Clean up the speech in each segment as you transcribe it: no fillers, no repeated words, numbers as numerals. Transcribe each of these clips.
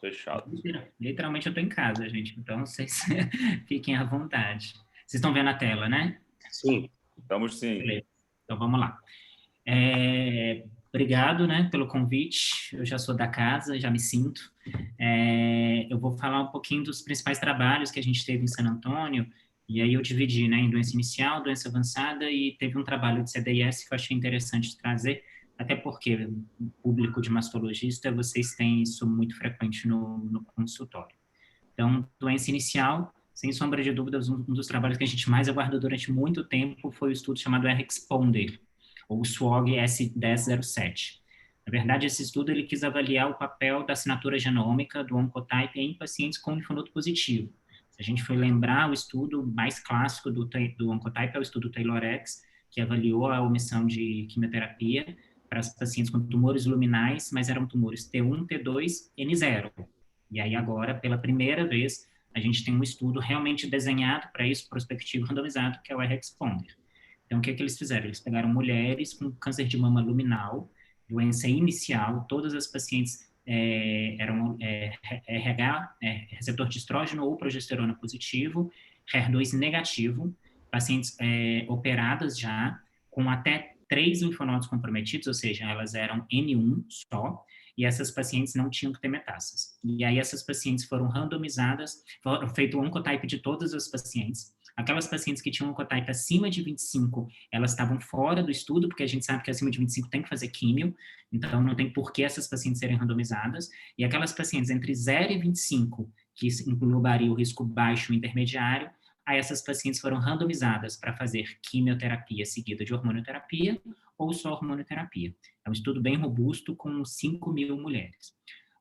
Fechado. Literalmente eu estou em casa, gente, então vocês fiquem à vontade. Vocês estão vendo a tela, né? Sim, estamos sim. Beleza. Então vamos lá. Obrigado, né, pelo convite. Eu já sou da casa, já me sinto. Eu vou falar um pouquinho dos principais trabalhos que a gente teve em San Antônio, e aí eu dividi, né, em doença inicial, doença avançada, e teve um trabalho de CDIS que eu achei interessante trazer, até porque o público de mastologista, vocês têm isso muito frequente no consultório. Então, doença inicial, sem sombra de dúvidas, um dos trabalhos que a gente mais aguardou durante muito tempo foi o estudo chamado R-Exponder, ou SWOG S1007. Na verdade, esse estudo ele quis avaliar o papel da assinatura genômica do Oncotype em pacientes com linfonodo positivo. Se a gente for lembrar, o estudo mais clássico do Oncotype é o estudo TAYLOR-X, que avaliou a omissão de quimioterapia para os pacientes com tumores luminais, mas eram tumores T1, T2, N0. E aí agora, pela primeira vez, a gente tem um estudo realmente desenhado para isso, prospectivo randomizado, que é o R-Exponder. Então, o que é que eles fizeram? Eles pegaram mulheres com câncer de mama luminal, doença inicial, todas as pacientes eram RH, receptor de estrógeno ou progesterona positivo, HER2 negativo, pacientes operadas já, com até 3 linfonodos comprometidos, ou seja, elas eram N1 só, e essas pacientes não tinham que ter metástases. E aí essas pacientes foram randomizadas, foram feito um oncotype de todas as pacientes. Aquelas pacientes que tinham um oncotype acima de 25, elas estavam fora do estudo, porque a gente sabe que acima de 25 tem que fazer químio, então não tem por que essas pacientes serem randomizadas. E aquelas pacientes entre 0 e 25, que englobaria o risco baixo e intermediário, aí essas pacientes foram randomizadas para fazer quimioterapia seguida de hormonioterapia ou só hormonioterapia. É um estudo bem robusto com 5.000 mulheres.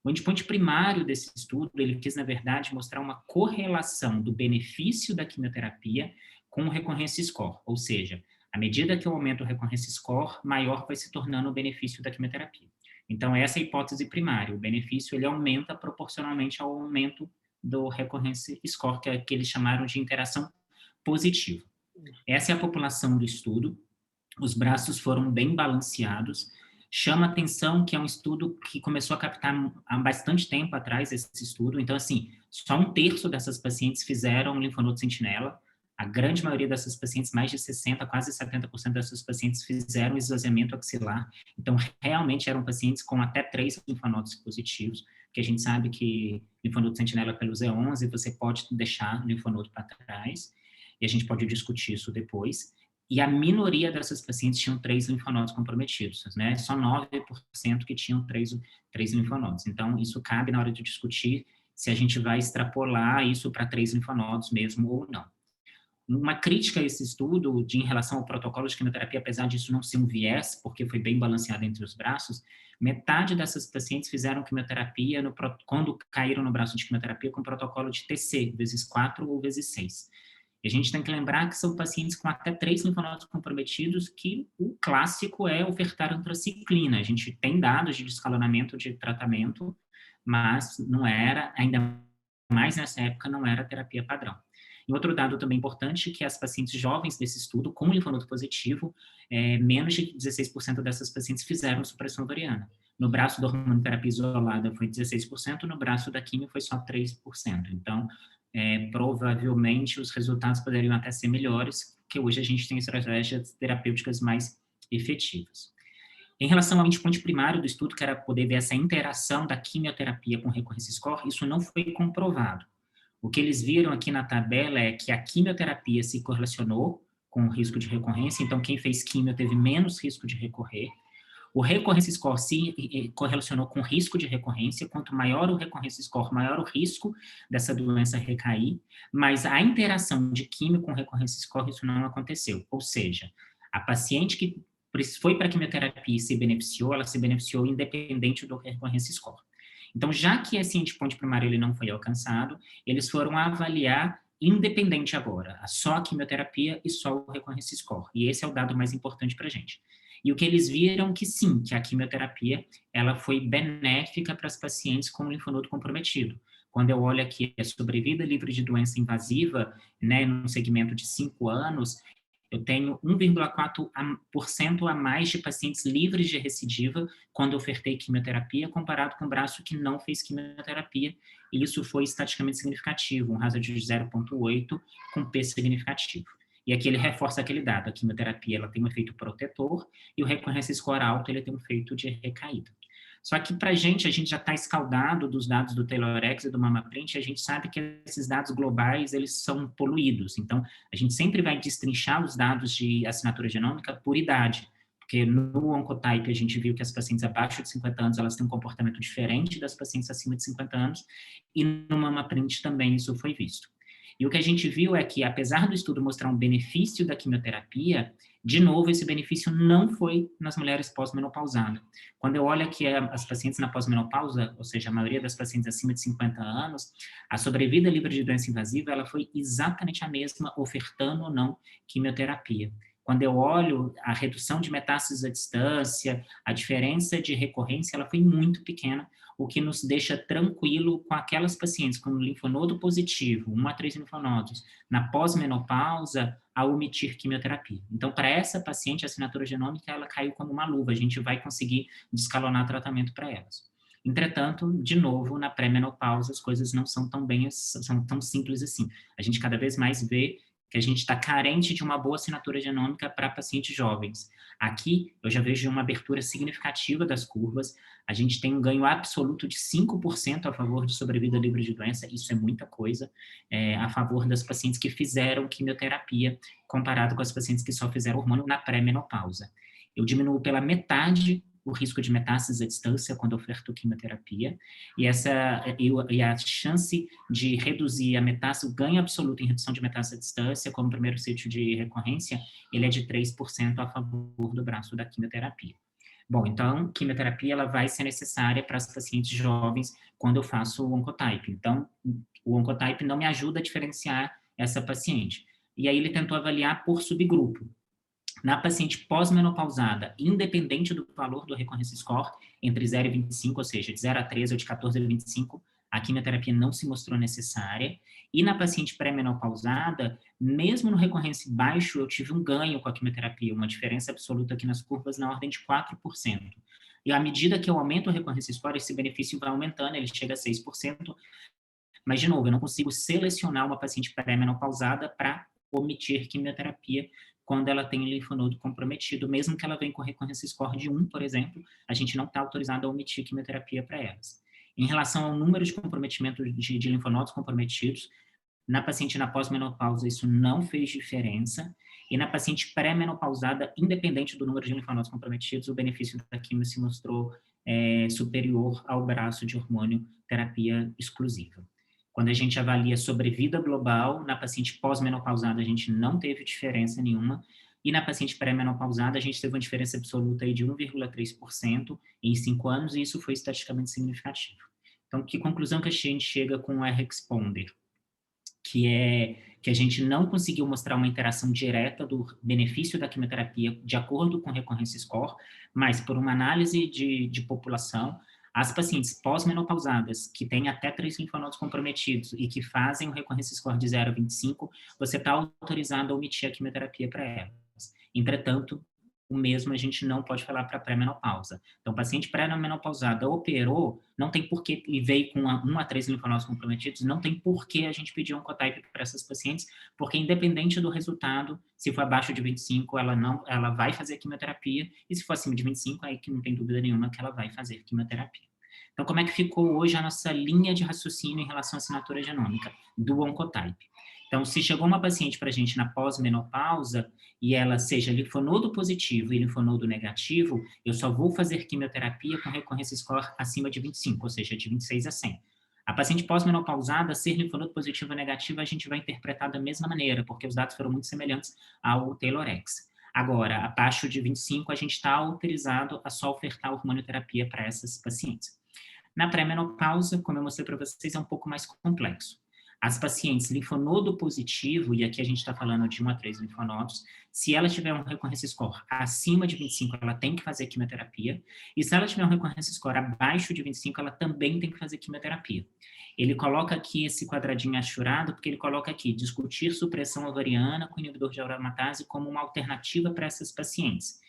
O endpoint primário desse estudo, ele quis, na verdade, mostrar uma correlação do benefício da quimioterapia com o recorrência score, ou seja, à medida que eu aumento o recorrência score, maior vai se tornando o benefício da quimioterapia. Então, essa é a hipótese primária, o benefício ele aumenta proporcionalmente ao aumento do recorrência score, que é que eles chamaram de interação positiva. Essa é a população do estudo, os braços foram bem balanceados. Chama atenção que é um estudo que começou a captar há bastante tempo atrás, esse estudo. Então, assim, só 1/3 dessas pacientes fizeram linfonodo sentinela. A grande maioria dessas pacientes, mais de 60%, quase 70% dessas pacientes fizeram esvaziamento axilar. Então, realmente eram pacientes com até 3 linfonodos positivos, porque a gente sabe que linfonodo sentinela pelo Z11, você pode deixar linfonodo para trás, e a gente pode discutir isso depois. E a minoria dessas pacientes tinham 3 linfonodos comprometidos, né? Só 9% que tinham 3 linfonodos. Então, isso cabe na hora de discutir se a gente vai extrapolar isso para 3 linfonodos mesmo ou não. Uma crítica a esse estudo em relação ao protocolo de quimioterapia, apesar disso não ser um viés, porque foi bem balanceado entre os braços, metade dessas pacientes fizeram quimioterapia quando caíram no braço de quimioterapia com protocolo de TC, vezes 4 ou vezes 6. E a gente tem que lembrar que são pacientes com até 3 linfonodos comprometidos, que o clássico é ofertar antraciclina. A gente tem dados de escalonamento de tratamento, mas não era, ainda mais nessa época, não era terapia padrão. E outro dado também importante é que as pacientes jovens desse estudo, com linfonodo positivo, menos de 16% dessas pacientes fizeram supressão ovariana. No braço da hormonoterapia isolada foi 16%, no braço da quimio foi só 3%. Então, provavelmente os resultados poderiam até ser melhores, porque hoje a gente tem estratégias terapêuticas mais efetivas. Em relação ao endpoint primário do estudo, que era poder ver essa interação da quimioterapia com recorrência score, isso não foi comprovado. O que eles viram aqui na tabela é que a quimioterapia se correlacionou com o risco de recorrência, então quem fez quimio teve menos risco de recorrer. O recorrência score se correlacionou com o risco de recorrência, quanto maior o recorrência score, maior o risco dessa doença recair, mas a interação de quimio com recorrência score, isso não aconteceu. Ou seja, a paciente que foi para a quimioterapia e se beneficiou, ela se beneficiou independente do recorrência score. Então, já que esse endpoint primário ele não foi alcançado, eles foram avaliar independente agora, só a quimioterapia e só o recorrência score. E esse é o dado mais importante para a gente. E o que eles viram que sim, que a quimioterapia ela foi benéfica para as pacientes com linfonodo comprometido. Quando eu olho aqui a sobrevida livre de doença invasiva, né, no segmento de 5 anos, eu tenho 1,4% a mais de pacientes livres de recidiva quando eu ofertei quimioterapia, comparado com o braço que não fez quimioterapia, e isso foi estatisticamente significativo, um hazard de 0,8 com P significativo. E aqui ele reforça aquele dado, a quimioterapia ela tem um efeito protetor e o recorrência score alto ele tem um efeito de recaída. Só que para a gente já está escaldado dos dados do TaylorX e do MammaPrint, a gente sabe que esses dados globais, eles são poluídos. Então, a gente sempre vai destrinchar os dados de assinatura genômica por idade, porque no Oncotype a gente viu que as pacientes abaixo de 50 anos, elas têm um comportamento diferente das pacientes acima de 50 anos, e no MammaPrint também isso foi visto. E o que a gente viu é que, apesar do estudo mostrar um benefício da quimioterapia, de novo, esse benefício não foi nas mulheres pós-menopausadas. Quando eu olho aqui as pacientes na pós-menopausa, ou seja, a maioria das pacientes acima de 50 anos, a sobrevida livre de doença invasiva, ela foi exatamente a mesma, ofertando ou não quimioterapia. Quando eu olho a redução de metástases à distância, a diferença de recorrência, ela foi muito pequena, o que nos deixa tranquilo com aquelas pacientes com linfonodo positivo, 1 a 3 linfonodos, na pós-menopausa, a omitir quimioterapia. Então, para essa paciente, a assinatura genômica, ela caiu como uma luva, a gente vai conseguir descalonar tratamento para elas. Entretanto, de novo, na pré-menopausa, as coisas não são tão simples assim. A gente cada vez mais vê que a gente está carente de uma boa assinatura genômica para pacientes jovens. Aqui, eu já vejo uma abertura significativa das curvas, a gente tem um ganho absoluto de 5% a favor de sobrevida livre de doença, isso é muita coisa, a favor das pacientes que fizeram quimioterapia, comparado com as pacientes que só fizeram hormônio na pré-menopausa. Eu diminuo pela metade o risco de metástases à distância quando oferto quimioterapia, e a chance de reduzir a metástase, o ganho absoluto em redução de metástase à distância, como primeiro sítio de recorrência, ele é de 3% a favor do braço da quimioterapia. Bom, então, quimioterapia ela vai ser necessária para as pacientes jovens quando eu faço o Oncotype. Então, o Oncotype não me ajuda a diferenciar essa paciente. E aí ele tentou avaliar por subgrupo. Na paciente pós-menopausada, independente do valor do recorrência score, entre 0 e 25, ou seja, de 0 a 13 ou de 14 a 25, a quimioterapia não se mostrou necessária. E na paciente pré-menopausada, mesmo no recorrência baixo, eu tive um ganho com a quimioterapia, uma diferença absoluta aqui nas curvas na ordem de 4%. E à medida que eu aumento o recorrência score, esse benefício vai aumentando, ele chega a 6%. Mas, de novo, eu não consigo selecionar uma paciente pré-menopausada para omitir quimioterapia quando ela tem linfonodo comprometido, mesmo que ela venha com recorrência score de 1, por exemplo, a gente não está autorizado a omitir quimioterapia para elas. Em relação ao número de comprometimento de linfonodos comprometidos, na paciente na pós-menopausa isso não fez diferença, e na paciente pré-menopausada, independente do número de linfonodos comprometidos, o benefício da quimio se mostrou superior ao braço de hormônio terapia exclusiva. Quando a gente avalia sobrevida global, na paciente pós-menopausada a gente não teve diferença nenhuma, e na paciente pré-menopausada a gente teve uma diferença absoluta aí de 1,3% em 5 anos, e isso foi estatisticamente significativo. Então, que conclusão que a gente chega com o R-Responder? Que é que a gente não conseguiu mostrar uma interação direta do benefício da quimioterapia de acordo com o recorrência score, mas por uma análise de população, as pacientes pós-menopausadas, que têm até 3 linfonodos comprometidos e que fazem o recorrência score de 0 a 25, você está autorizado a omitir a quimioterapia para elas. Entretanto, o mesmo a gente não pode falar para pré-menopausa. Então, paciente pré-menopausada operou, não tem porquê, e veio com 1 a 3 linfonodos comprometidos, não tem porquê a gente pedir um Oncotype para essas pacientes, porque independente do resultado, se for abaixo de 25, ela vai fazer quimioterapia, e se for acima de 25, aí que não tem dúvida nenhuma que ela vai fazer quimioterapia. Então, como é que ficou hoje a nossa linha de raciocínio em relação à assinatura genômica do Oncotype? Então, se chegou uma paciente para a gente na pós-menopausa e ela seja linfonodo positivo e linfonodo negativo, eu só vou fazer quimioterapia com recorrência score acima de 25, ou seja, de 26 a 100. A paciente pós-menopausada, ser linfonodo positivo ou negativo, a gente vai interpretar da mesma maneira, porque os dados foram muito semelhantes ao TaylorX. Agora, abaixo de 25, a gente está autorizado a só ofertar hormonioterapia para essas pacientes. Na pré-menopausa, como eu mostrei para vocês, é um pouco mais complexo. As pacientes linfonodo positivo, e aqui a gente está falando de 1 a 3 linfonodos, se ela tiver um recurrence score acima de 25, ela tem que fazer quimioterapia, e se ela tiver um recurrence score abaixo de 25, ela também tem que fazer quimioterapia. Ele coloca aqui esse quadradinho achurado, porque ele coloca aqui, discutir supressão ovariana com inibidor de aromatase como uma alternativa para essas pacientes.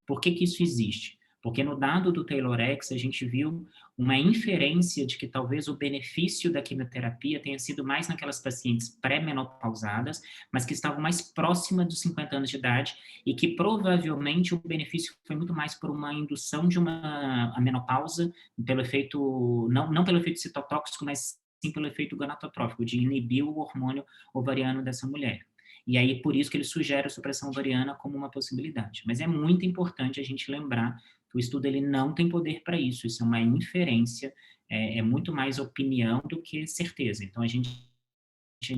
Por que que isso existe? Porque no dado do TAYLOR-X, a gente viu uma inferência de que talvez o benefício da quimioterapia tenha sido mais naquelas pacientes pré-menopausadas, mas que estavam mais próximas dos 50 anos de idade, e que provavelmente o benefício foi muito mais por uma indução de a menopausa, pelo efeito, não pelo efeito citotóxico, mas sim pelo efeito gonadotrófico, de inibir o hormônio ovariano dessa mulher. E aí, por isso que ele sugere a supressão ovariana como uma possibilidade. Mas é muito importante a gente lembrar que o estudo ele não tem poder para isso, isso é uma inferência, é muito mais opinião do que certeza. Então, a gente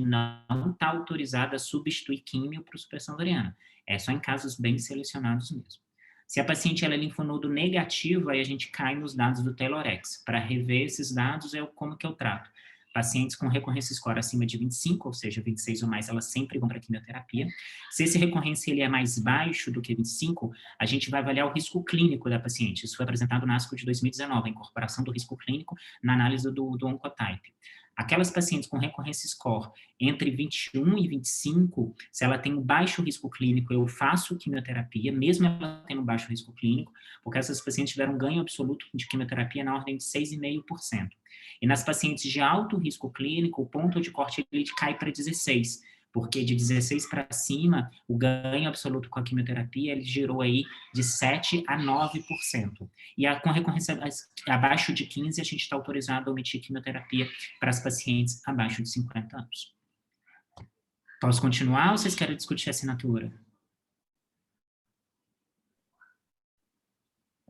não está autorizado a substituir químio para supressão ovariana. É só em casos bem selecionados mesmo. Se a paciente ela é linfonodo negativo, aí a gente cai nos dados do TAYLOR-X. Para rever esses dados, como que eu trato? Pacientes com recorrência score acima de 25, ou seja, 26 ou mais, elas sempre vão para quimioterapia. Se esse recorrência ele é mais baixo do que 25, a gente vai avaliar o risco clínico da paciente. Isso foi apresentado na ASCO de 2019, a incorporação do risco clínico na análise do Oncotype. Aquelas pacientes com recorrência score entre 21 e 25, se ela tem um baixo risco clínico, eu faço quimioterapia, mesmo ela tendo baixo risco clínico, porque essas pacientes tiveram um ganho absoluto de quimioterapia na ordem de 6,5%. E nas pacientes de alto risco clínico, o ponto de corte ele cai para 16, porque de 16 para cima, o ganho absoluto com a quimioterapia, ele gerou aí de 7 a 9%. E com recorrência abaixo de 15, a gente está autorizado a omitir quimioterapia para as pacientes abaixo de 50 anos. Posso continuar ou vocês querem discutir a assinatura?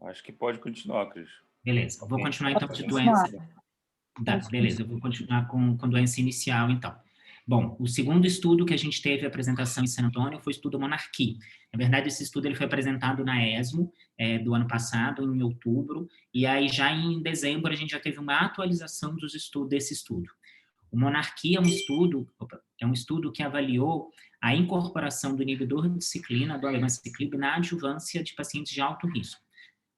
Acho que pode continuar, Cris. Beleza, eu vou continuar então de doença. Beleza, eu vou continuar com doença inicial, então. Bom, o segundo estudo que a gente teve a apresentação em San Antônio foi o estudo Monarquie. Na verdade, esse estudo ele foi apresentado na ESMO do ano passado, em outubro, e aí já em dezembro a gente já teve uma atualização desse estudo. O Monarquie é um estudo que avaliou a incorporação do inibidor de ciclina, do abemaciclib, na adjuvância de pacientes de alto risco.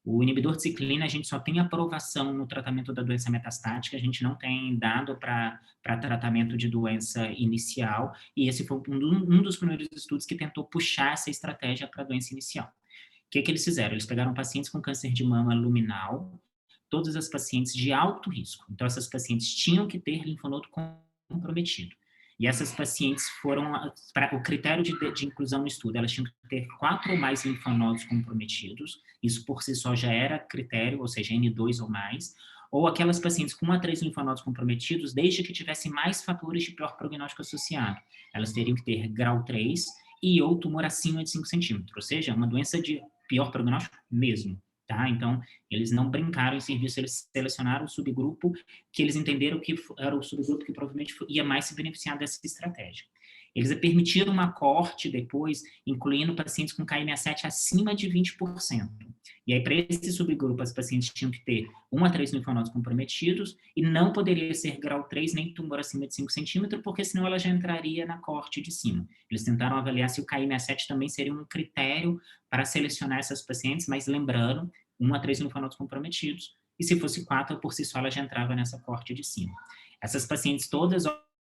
O inibidor de ciclina, a gente só tem aprovação no tratamento da doença metastática, a gente não tem dado para tratamento de doença inicial, e esse foi um dos primeiros estudos que tentou puxar essa estratégia para a doença inicial. O que eles fizeram? Eles pegaram pacientes com câncer de mama luminal, todas as pacientes de alto risco. Então, essas pacientes tinham que ter linfonodo comprometido. E essas pacientes para o critério de inclusão no estudo, elas tinham que ter 4 ou mais linfonodos comprometidos, isso por si só já era critério, ou seja, N2 ou mais, ou aquelas pacientes com 1 a 3 linfonodos comprometidos, desde que tivessem mais fatores de pior prognóstico associado. Elas teriam que ter grau 3 e ou tumor acima de 5 centímetros, ou seja, uma doença de pior prognóstico mesmo. Tá? Então, eles não brincaram em serviço, eles selecionaram o subgrupo que eles entenderam que era o subgrupo que provavelmente ia mais se beneficiar dessa estratégia. Eles permitiram uma corte depois, incluindo pacientes com KM7 acima de 20%. E aí, para esse subgrupo, as pacientes tinham que ter 1 a 3 linfonodos comprometidos e não poderia ser grau 3 nem tumor acima de 5 centímetros, porque senão ela já entraria na corte de cima. Eles tentaram avaliar se o KM7 também seria um critério para selecionar essas pacientes, mas lembrando, 1 a 3 linfonodos comprometidos, e se fosse 4, por si só, ela já entrava nessa corte de cima. Essas pacientes todas,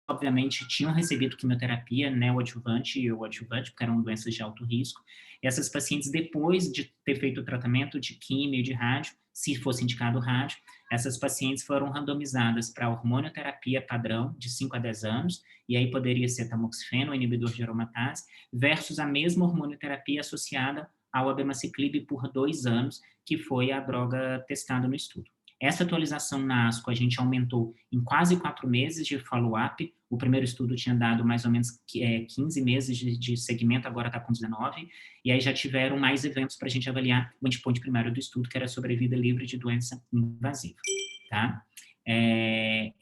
obviamente, tinham recebido quimioterapia neoadjuvante e ou adjuvante, porque eram doenças de alto risco, e essas pacientes, depois de ter feito o tratamento de químio e de rádio, se fosse indicado rádio, essas pacientes foram randomizadas para hormonioterapia padrão de 5 a 10 anos, e aí poderia ser tamoxifeno, inibidor de aromatase, versus a mesma hormonioterapia associada ao abemaciclib por 2 anos, que foi a droga testada no estudo. Essa atualização na ASCO a gente aumentou em quase 4 meses de follow-up. O primeiro estudo tinha dado mais ou menos 15 meses de segmento, agora está com 19. E aí já tiveram mais eventos para a gente avaliar o endpoint primário do estudo, que era a sobrevida livre de doença invasiva. Tá?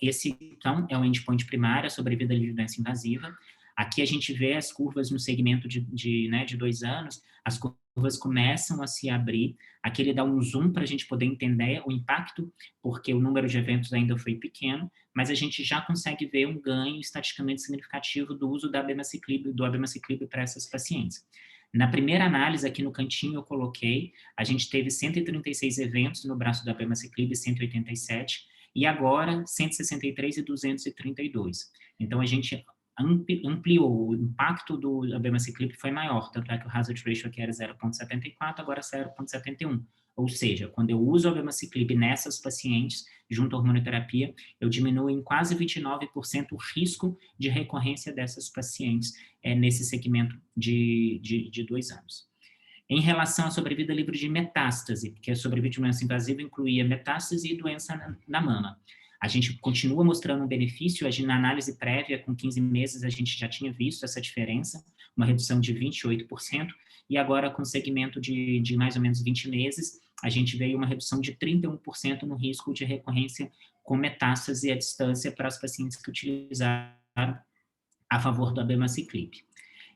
Esse, então, é o endpoint primário, a sobrevida livre de doença invasiva. Aqui a gente vê as curvas no segmento de 2 anos, as curvas curvas começam a se abrir. Aqui ele dá um zoom para a gente poder entender o impacto, porque o número de eventos ainda foi pequeno, mas a gente já consegue ver um ganho estatisticamente significativo do uso do abemaciclib para essas pacientes. Na primeira análise, aqui no cantinho eu coloquei, a gente teve 136 eventos no braço do abemaciclib, 187, e agora 163 e 232. Então, a gente ampliou, o impacto do abemaciclib foi maior, tanto é que o hazard ratio aqui era 0,74, agora 0,71. Ou seja, quando eu uso o abemaciclib nessas pacientes, junto à hormonioterapia, eu diminuo em quase 29% o risco de recorrência dessas pacientes nesse segmento de 2 anos. Em relação à sobrevida livre de metástase, porque a sobrevida de doença invasiva incluía metástase e doença na mama. A gente continua mostrando um benefício, na análise prévia, com 15 meses, a gente já tinha visto essa diferença, uma redução de 28%, e agora com segmento de mais ou menos 20 meses, a gente veio uma redução de 31% no risco de recorrência com metástase à distância para os pacientes que utilizaram a favor do abemaciclib.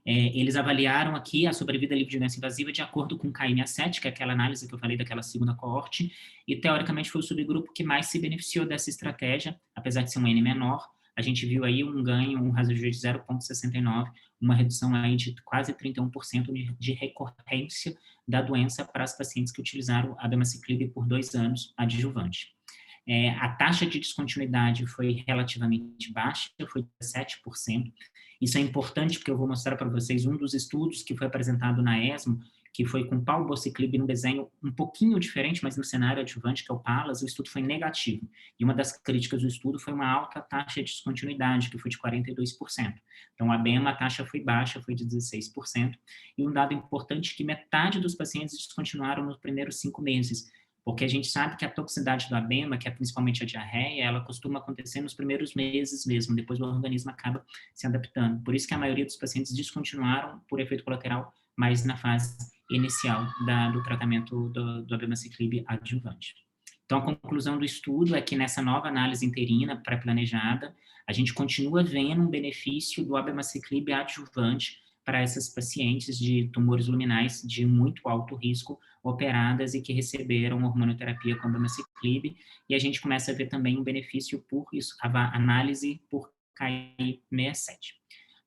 Eles avaliaram aqui a sobrevida livre de doença invasiva de acordo com o KM-7, que é aquela análise que eu falei daquela segunda coorte, e teoricamente foi o subgrupo que mais se beneficiou dessa estratégia, apesar de ser um N menor, a gente viu aí um ganho, um hazard ratio de 0,69, uma redução aí de quase 31% de recorrência da doença para as pacientes que utilizaram abemaciclib por 2 anos adjuvante. A taxa de descontinuidade foi relativamente baixa, foi 17%. Isso é importante porque eu vou mostrar para vocês um dos estudos que foi apresentado na ESMO, que foi com palbociclib num desenho um pouquinho diferente, mas no cenário adjuvante, que é o PALAS, o estudo foi negativo. E uma das críticas do estudo foi uma alta taxa de descontinuidade, que foi de 42%. Então, a BEMA, a taxa foi baixa, foi de 16%. E um dado importante é que metade dos pacientes descontinuaram nos primeiros 5 meses, porque a gente sabe que a toxicidade do abema, que é principalmente a diarreia, ela costuma acontecer nos primeiros meses mesmo, depois o organismo acaba se adaptando. Por isso que a maioria dos pacientes descontinuaram por efeito colateral, mas na fase inicial do tratamento do abemaciclib adjuvante. Então, a conclusão do estudo é que nessa nova análise interina pré-planejada, a gente continua vendo um benefício do abemaciclib adjuvante para essas pacientes de tumores luminais de muito alto risco, operadas e que receberam hormonioterapia com abemaciclib, e a gente começa a ver também um benefício por isso, a análise por KI67.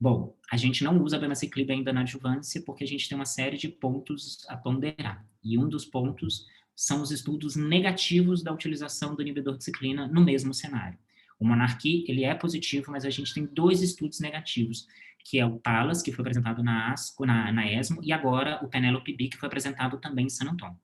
Bom, a gente não usa abemaciclib ainda na adjuvância porque a gente tem uma série de pontos a ponderar, e um dos pontos são os estudos negativos da utilização do inibidor de ciclina no mesmo cenário. O Monarch, ele é positivo, mas a gente tem 2 estudos negativos, que é o PALAS, que foi apresentado na ASCO, na ESMO, e agora o Penelope-B, que foi apresentado também em San Antônio.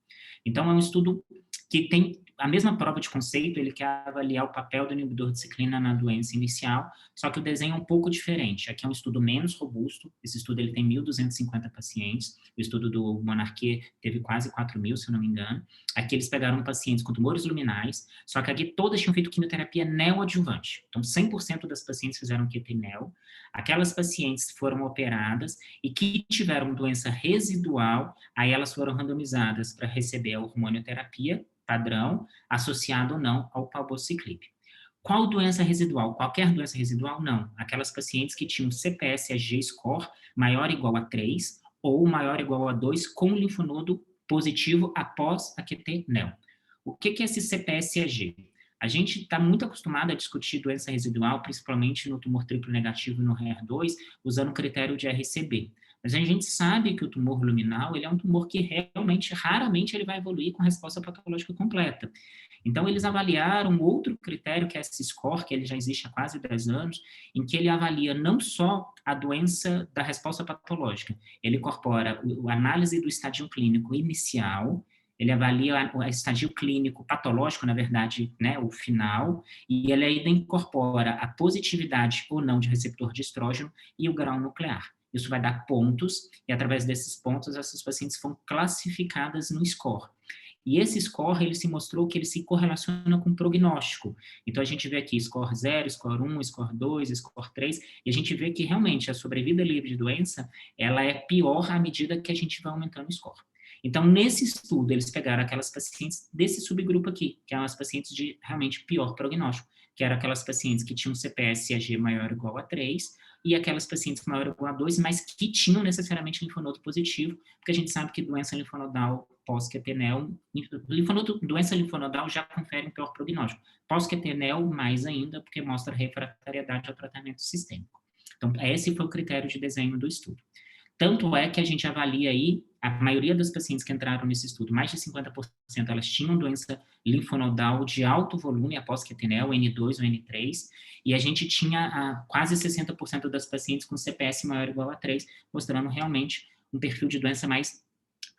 Então, é um estudo que tem a mesma prova de conceito, ele quer avaliar o papel do inibidor de ciclina na doença inicial, só que o desenho é um pouco diferente. Aqui é um estudo menos robusto, esse estudo ele tem 1.250 pacientes, o estudo do Monarch teve quase 4.000, se eu não me engano. Aqui eles pegaram pacientes com tumores luminais, só que aqui todas tinham feito quimioterapia neoadjuvante. Então, 100% das pacientes fizeram QT-neo. Aquelas pacientes foram operadas e que tiveram doença residual, aí elas foram randomizadas para receber a hormonioterapia padrão, associado ou não ao palbociclib. Qual doença residual? Qualquer doença residual? Não. Aquelas pacientes que tinham CPS-AG score maior ou igual a 3 ou maior ou igual a 2 com linfonodo positivo após a QT-neo. O que é esse CPS-AG? A gente está muito acostumado a discutir doença residual, principalmente no tumor triplo negativo e no HER2, usando o critério de RCB. Mas a gente sabe que o tumor luminal ele é um tumor que realmente, raramente, ele vai evoluir com resposta patológica completa. Então, eles avaliaram outro critério, que é esse score, que ele já existe há quase 10 anos, em que ele avalia não só a doença da resposta patológica, ele incorpora a análise do estadio clínico inicial, ele avalia o estadio clínico patológico, na verdade, né, o final, e ele ainda incorpora a positividade ou não de receptor de estrógeno e o grau nuclear. Isso vai dar pontos, e através desses pontos, essas pacientes foram classificadas no score. E esse score, ele se mostrou que ele se correlaciona com o prognóstico. Então, a gente vê aqui score 0, score 1, score 2, score 3, e a gente vê que, realmente, a sobrevida livre de doença, ela é pior à medida que a gente vai aumentando o score. Então, nesse estudo, eles pegaram aquelas pacientes desse subgrupo aqui, que eram as pacientes de, realmente, pior prognóstico, que eram aquelas pacientes que tinham CPS-AG maior ou igual a 3, e aquelas pacientes com maior ou igual a 2, mas que tinham necessariamente linfonodo positivo, porque a gente sabe que doença linfonodal pós-quetenel, doença linfonodal já confere um pior prognóstico. Pós-quetenel, mais ainda, porque mostra refratariedade ao tratamento sistêmico. Então, esse foi o critério de desenho do estudo. Tanto é que a gente avalia aí, a maioria das pacientes que entraram nesse estudo, mais de 50%, elas tinham doença linfonodal de alto volume após quetenel, N2 ou N3, e a gente tinha quase 60% das pacientes com CPS maior ou igual a 3, mostrando realmente um perfil de doença mais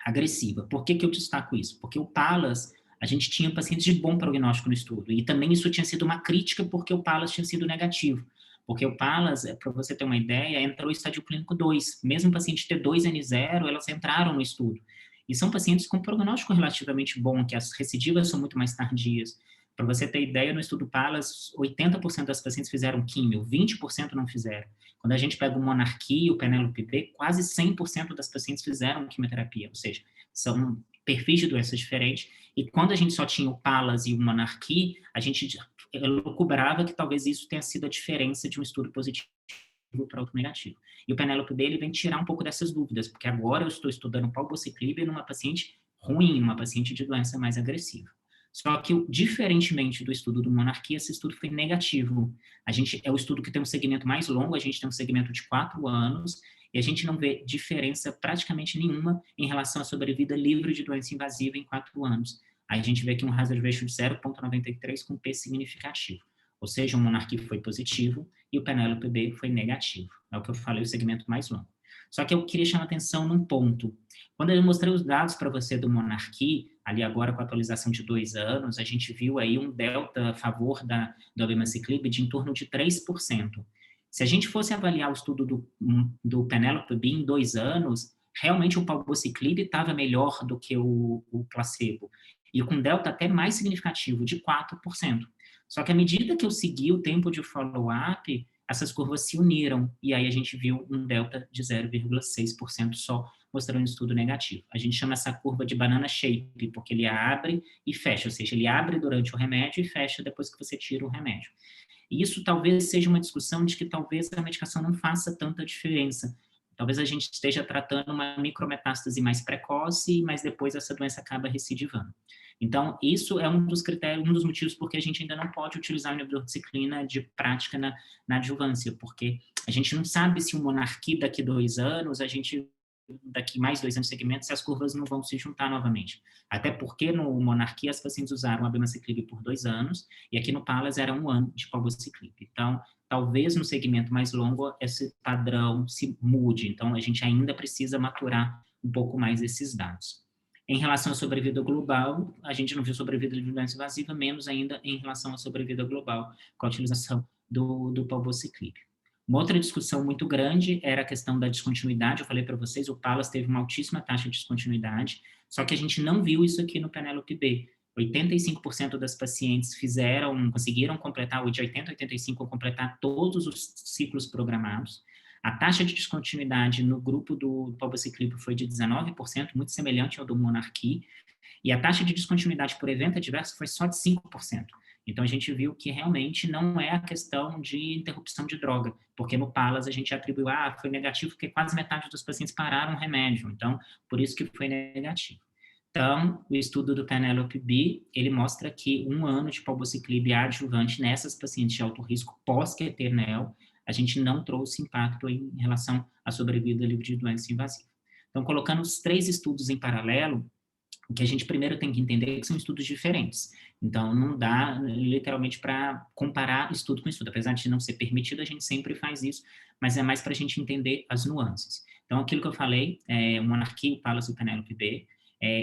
agressiva. Por que eu destaco isso? Porque o PALAS, a gente tinha pacientes de bom prognóstico no estudo, e também isso tinha sido uma crítica porque o PALAS tinha sido negativo. Porque o PALAS, para você ter uma ideia, entrou em estágio clínico 2. Mesmo paciente T2N0, elas entraram no estudo. E são pacientes com prognóstico relativamente bom, que as recidivas são muito mais tardias. Para você ter ideia, no estudo PALAS, 80% das pacientes fizeram químio, 20% não fizeram. Quando a gente pega o Monarquia e o Penélope B, quase 100% das pacientes fizeram quimioterapia, ou seja, são perfis de doenças diferentes. E quando a gente só tinha o PALAS e o Monarquia, a gente lucubrava que talvez isso tenha sido a diferença de um estudo positivo para outro negativo. E o Penélope B, ele vem tirar um pouco dessas dúvidas, porque agora eu estou estudando palbociclib numa paciente ruim, uma paciente de doença mais agressiva. Só que, diferentemente do estudo do Monarquia, esse estudo foi negativo. É o estudo que tem um segmento mais longo, a gente tem um segmento de 4 anos, e a gente não vê diferença praticamente nenhuma em relação à sobrevida livre de doença invasiva em 4 anos. Aí a gente vê aqui um hazard ratio de 0,93 com P significativo. Ou seja, o Monarquia foi positivo e o Penélope B foi negativo. É o que eu falei, o segmento mais longo. Só que eu queria chamar atenção num ponto. Quando eu mostrei os dados para você do Monarquia, ali agora com a atualização de 2 anos, a gente viu aí um delta a favor do abemaciclib de em torno de 3%. Se a gente fosse avaliar o estudo do Penélope B em 2 anos, realmente o palbociclib estava melhor do que o placebo, e com delta até mais significativo, de 4%. Só que à medida que eu segui o tempo de follow-up, essas curvas se uniram, e aí a gente viu um delta de 0,6% só, mostrando um estudo negativo. A gente chama essa curva de banana shape, porque ele abre e fecha, ou seja, ele abre durante o remédio e fecha depois que você tira o remédio. E isso talvez seja uma discussão de que talvez a medicação não faça tanta diferença. Talvez a gente esteja tratando uma micrometástase mais precoce, mas depois essa doença acaba recidivando. Então, isso é um dos critérios, um dos motivos porque a gente ainda não pode utilizar o inibidor de ciclina de prática na adjuvância, porque a gente não sabe se o Monarquia daqui 2 anos, daqui mais 2 anos de segmento, se as curvas não vão se juntar novamente. Até porque no Monarquia as pacientes usaram a abemaciclib por 2 anos, e aqui no PALAS era 1 ano de palbociclib. Então, talvez no segmento mais longo esse padrão se mude. Então, a gente ainda precisa maturar um pouco mais esses dados. Em relação à sobrevida global, a gente não viu sobrevida de doença invasiva, menos ainda em relação à sobrevida global com a utilização do palbociclib. Uma outra discussão muito grande era a questão da descontinuidade. Eu falei para vocês, o PALAS teve uma altíssima taxa de descontinuidade, só que a gente não viu isso aqui no Penélope B. 85% das pacientes conseguiram completar, de 80% a 85%, completar todos os ciclos programados. A taxa de descontinuidade no grupo do palbociclib foi de 19%, muito semelhante ao do Monarquia, e a taxa de descontinuidade por evento adverso foi só de 5%. Então, a gente viu que realmente não é a questão de interrupção de droga, porque no PALAS a gente atribuiu, foi negativo porque quase metade dos pacientes pararam o remédio, então, por isso que foi negativo. Então, o estudo do Penélope B, ele mostra que 1 ano de palbociclib adjuvante nessas pacientes de alto risco pós-quetenel, a gente não trouxe impacto em relação à sobrevida livre de doença invasiva. Então, colocando os 3 estudos em paralelo, o que a gente primeiro tem que entender é que são estudos diferentes. Então, não dá literalmente para comparar estudo com estudo. Apesar de não ser permitido, a gente sempre faz isso, mas é mais para a gente entender as nuances. Então, aquilo que eu falei, o Monarquia, o PALAS e o Penélope B,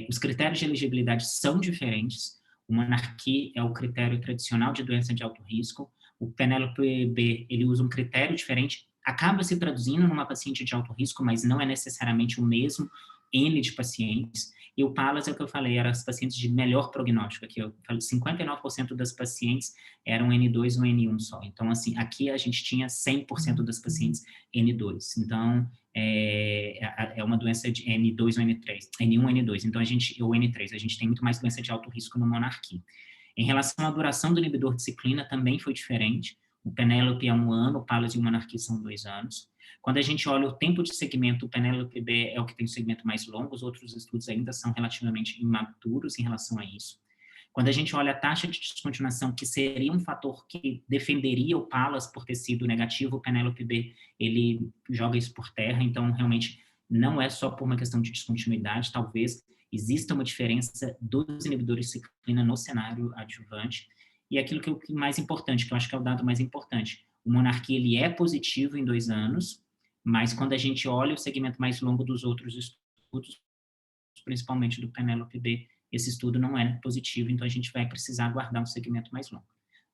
os critérios de elegibilidade são diferentes. O Monarquia é o critério tradicional de doença de alto risco. O Penélope B, ele usa um critério diferente, acaba se traduzindo numa paciente de alto risco, mas não é necessariamente o mesmo N de pacientes. E o PALAS, é o que eu falei, eram as pacientes de melhor prognóstico. Aqui eu falei, 59% das pacientes eram N2 ou N1 só. Então, assim, aqui a gente tinha 100% das pacientes N2. Então, é uma doença de N2 ou N3, N1 ou N2. Então, ou N3, a gente tem muito mais doença de alto risco no Monarquia. Em relação à duração do inibidor de ciclina, também foi diferente. O Penélope é 1 ano, o Pallas e o Monarquia são 2 anos. Quando a gente olha o tempo de segmento, o Penélope B é o que tem o segmento mais longo, os outros estudos ainda são relativamente imaturos em relação a isso. Quando a gente olha a taxa de descontinuação, que seria um fator que defenderia o Pallas por ter sido negativo, o Penélope B, ele joga isso por terra, então realmente não é só por uma questão de descontinuidade, talvez exista uma diferença dos inibidores de ciclina no cenário adjuvante, e aquilo que é o mais importante, que eu acho que é o dado mais importante, o Monarquia ele é positivo em 2 anos, mas quando a gente olha o segmento mais longo dos outros estudos, principalmente do Penélope B, esse estudo não é positivo, então a gente vai precisar aguardar um segmento mais longo.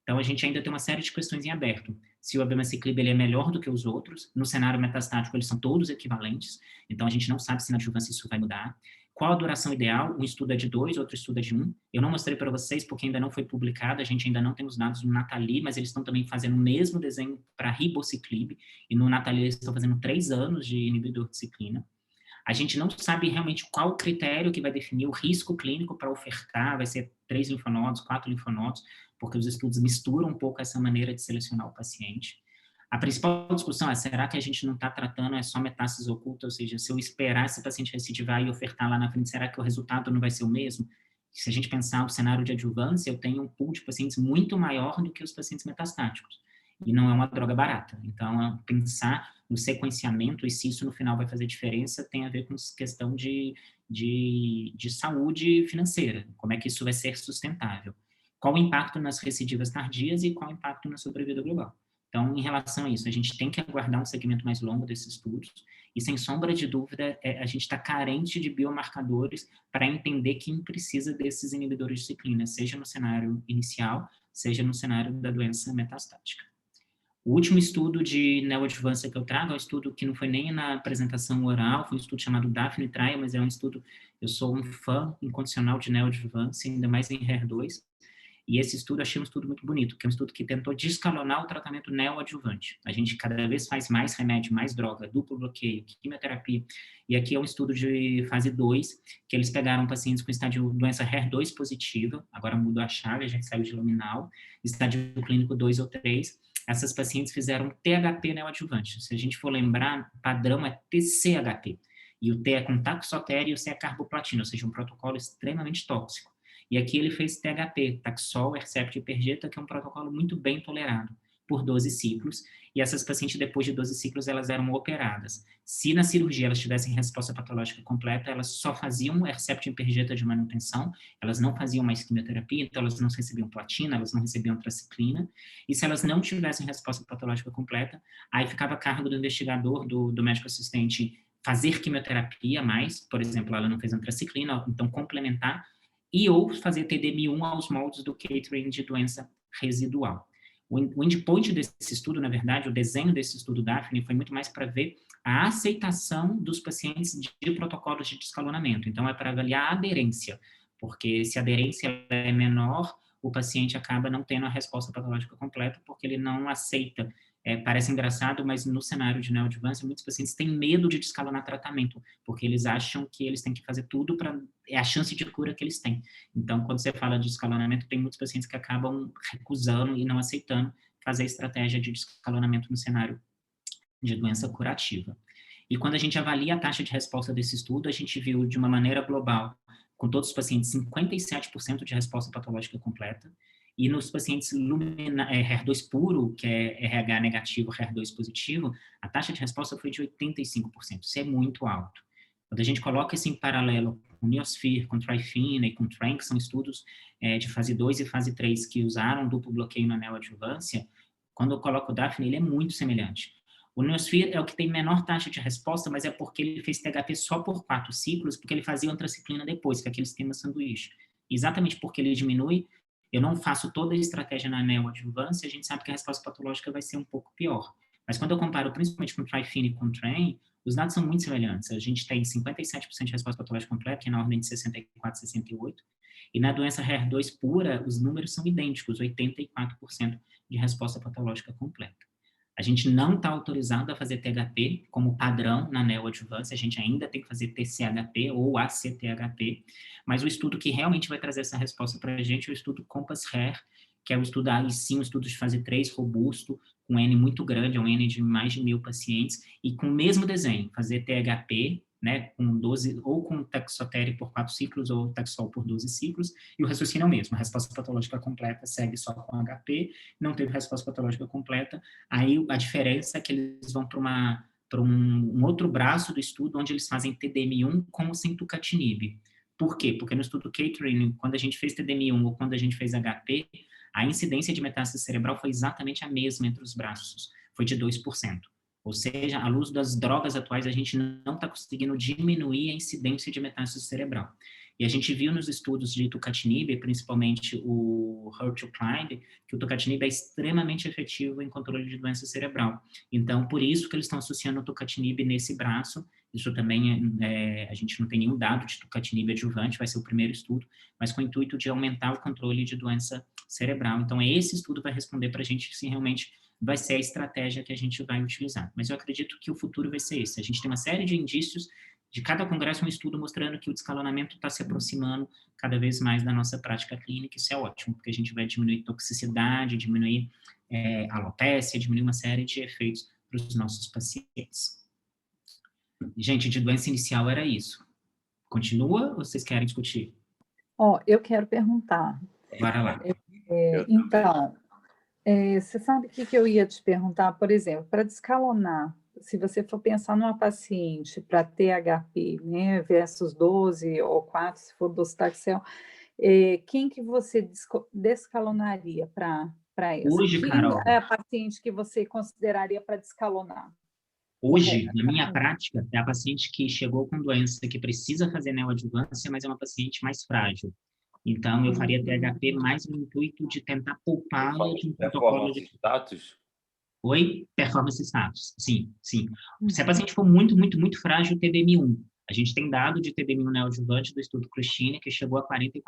Então, a gente ainda tem uma série de questões em aberto. Se o abemaciclib ele é melhor do que os outros, no cenário metastático eles são todos equivalentes, então a gente não sabe se na adjuvância isso vai mudar. Qual a duração ideal? Um estudo é de 2, outro estudo é de 1. Eu não mostrei para vocês porque ainda não foi publicado, a gente ainda não tem os dados no Natali, mas eles estão também fazendo o mesmo desenho para ribociclib, e no Natali eles estão fazendo 3 anos de inibidor de ciclina. A gente não sabe realmente qual o critério que vai definir o risco clínico para ofertar, vai ser 3 linfonodos, 4 linfonodos, porque os estudos misturam um pouco essa maneira de selecionar o paciente. A principal discussão é, será que a gente não está tratando é só metástase oculta, ou seja, se eu esperar esse paciente recidivar e ofertar lá na frente, será que o resultado não vai ser o mesmo? Se a gente pensar o cenário de adjuvância, eu tenho um pool de pacientes muito maior do que os pacientes metastáticos, e não é uma droga barata. Então, pensar no sequenciamento e se isso no final vai fazer diferença tem a ver com questão de saúde financeira, como é que isso vai ser sustentável. Qual o impacto nas recidivas tardias e qual o impacto na sobrevida global. Então, em relação a isso, a gente tem que aguardar um segmento mais longo desses estudos e, sem sombra de dúvida, a gente está carente de biomarcadores para entender quem precisa desses inibidores de ciclina, seja no cenário inicial, seja no cenário da doença metastática. O último estudo de neoadjuvância que eu trago é um estudo que não foi nem na apresentação oral, foi um estudo chamado Daphne Trial, mas é um estudo, eu sou um fã incondicional de neoadjuvância, ainda mais em HER2, e esse estudo, achei um estudo muito bonito, que é um estudo que tentou descalonar o tratamento neoadjuvante. A gente cada vez faz mais remédio, mais droga, duplo bloqueio, quimioterapia. E aqui é um estudo de fase 2, que eles pegaram pacientes com estádio doença HER2 positiva, agora mudou a chave, a gente saiu de luminal, estádio clínico 2 ou 3. Essas pacientes fizeram THP neoadjuvante. Se a gente for lembrar, o padrão é TCHP. E o T é com taxotere e o C é carboplatina, ou seja, um protocolo extremamente tóxico. E aqui ele fez THP, Taxol, Herceptin e Perjeta, que é um protocolo muito bem tolerado, por 12 ciclos. E essas pacientes, depois de 12 ciclos, elas eram operadas. Se na cirurgia elas tivessem resposta patológica completa, elas só faziam Herceptin e Perjeta de manutenção, elas não faziam mais quimioterapia, então elas não recebiam platina, elas não recebiam traciclina. E se elas não tivessem resposta patológica completa, aí ficava a cargo do investigador, do médico assistente, fazer quimioterapia mais, por exemplo, ela não fez antraciclina, então complementar, e ou fazer TDM1 aos moldes do catering de doença residual. O endpoint desse estudo, na verdade, o desenho desse estudo Daphne foi muito mais para ver a aceitação dos pacientes de protocolos de descalonamento. Então, é para avaliar a aderência, porque se a aderência é menor, o paciente acaba não tendo a resposta patológica completa, porque ele não aceita. Parece engraçado, mas no cenário de neoadjuvância, muitos pacientes têm medo de descalonar tratamento, porque eles acham que eles têm que fazer tudo para... É a chance de cura que eles têm. Então, quando você fala de escalonamento, tem muitos pacientes que acabam recusando e não aceitando fazer a estratégia de descalonamento no cenário de doença curativa. E quando a gente avalia a taxa de resposta desse estudo, a gente viu de uma maneira global, com todos os pacientes, 57% de resposta patológica completa, e nos pacientes HER2 puro, que é RH negativo, HER2 positivo, a taxa de resposta foi de 85%. Isso é muito alto. Quando a gente coloca isso em paralelo com o Neosphere, com Trifina e com TRAN, que são estudos de fase 2 e fase 3 que usaram duplo bloqueio na neoadjuvância, quando eu coloco o Daphne, ele é muito semelhante. O Neosphere é o que tem menor taxa de resposta, mas é porque ele fez THP só por 4 ciclos, porque ele fazia antraciclina depois, que é aquele esquema sanduíche. Exatamente porque ele diminui, eu não faço toda a estratégia na neoadjuvância, a gente sabe que a resposta patológica vai ser um pouco pior. Mas quando eu comparo principalmente com Trifina e com TRAN, os dados são muito semelhantes. A gente tem 57% de resposta patológica completa, que é na ordem de 64, 68. E na doença HER2 pura, os números são idênticos, 84% de resposta patológica completa. A gente não está autorizado a fazer THP como padrão na neoadjuvância, a gente ainda tem que fazer TCHP ou ACTHP, mas o estudo que realmente vai trazer essa resposta para a gente é o estudo CompassHER, que é o estudo, aí sim, um estudo de fase 3, robusto, com N muito grande, é um N de mais de 1.000 pacientes, e com o mesmo desenho, fazer THP, né, com 12, ou com taxotere por 4 ciclos, ou taxol por 12 ciclos, e o raciocínio é o mesmo, a resposta patológica completa segue só com HP, não teve resposta patológica completa, aí a diferença é que eles vão para um outro braço do estudo, onde eles fazem TDM1 como sem tucatinib. Por quê? Porque no estudo Catering, quando a gente fez TDM1 ou quando a gente fez HP, a incidência de metástase cerebral foi exatamente a mesma entre os braços, foi de 2%. Ou seja, à luz das drogas atuais, a gente não está conseguindo diminuir a incidência de metástase cerebral. E a gente viu nos estudos de tucatinib, principalmente o Hurt-to-Climb, que o tucatinib é extremamente efetivo em controle de doença cerebral. Então, por isso que eles estão associando o tucatinib nesse braço. Isso também, a gente não tem nenhum dado de tucatinib adjuvante, vai ser o primeiro estudo, mas com o intuito de aumentar o controle de doença cerebral. Então, esse estudo vai responder para a gente se realmente vai ser a estratégia que a gente vai utilizar. Mas eu acredito que o futuro vai ser esse. A gente tem uma série de indícios, de cada congresso um estudo mostrando que o descalonamento está se aproximando cada vez mais da nossa prática clínica. Isso é ótimo, porque a gente vai diminuir toxicidade, diminuir alopécia, diminuir uma série de efeitos para os nossos pacientes. Gente, de doença inicial era isso. Continua ou vocês querem discutir? Eu quero perguntar. Bora lá. Então, você sabe o que eu ia te perguntar? Por exemplo, para descalonar, se você for pensar numa paciente para THP, né, versus 12 ou 4, se for docetaxel, quem que você descalonaria para essa? Hoje, Quem Carol, é a paciente que você consideraria para descalonar? hoje, na minha prática, é a paciente que chegou com doença que precisa fazer neoadjuvância, mas é uma paciente mais frágil. Então, eu faria THP mais no intuito de tentar poupá-la de um protocolo de... status? Oi? Performance status. Sim, sim. Se a paciente for muito, muito, muito frágil, TDM1. A gente tem dado de TDM1 neoadjuvante do estudo Christine, que chegou a 44%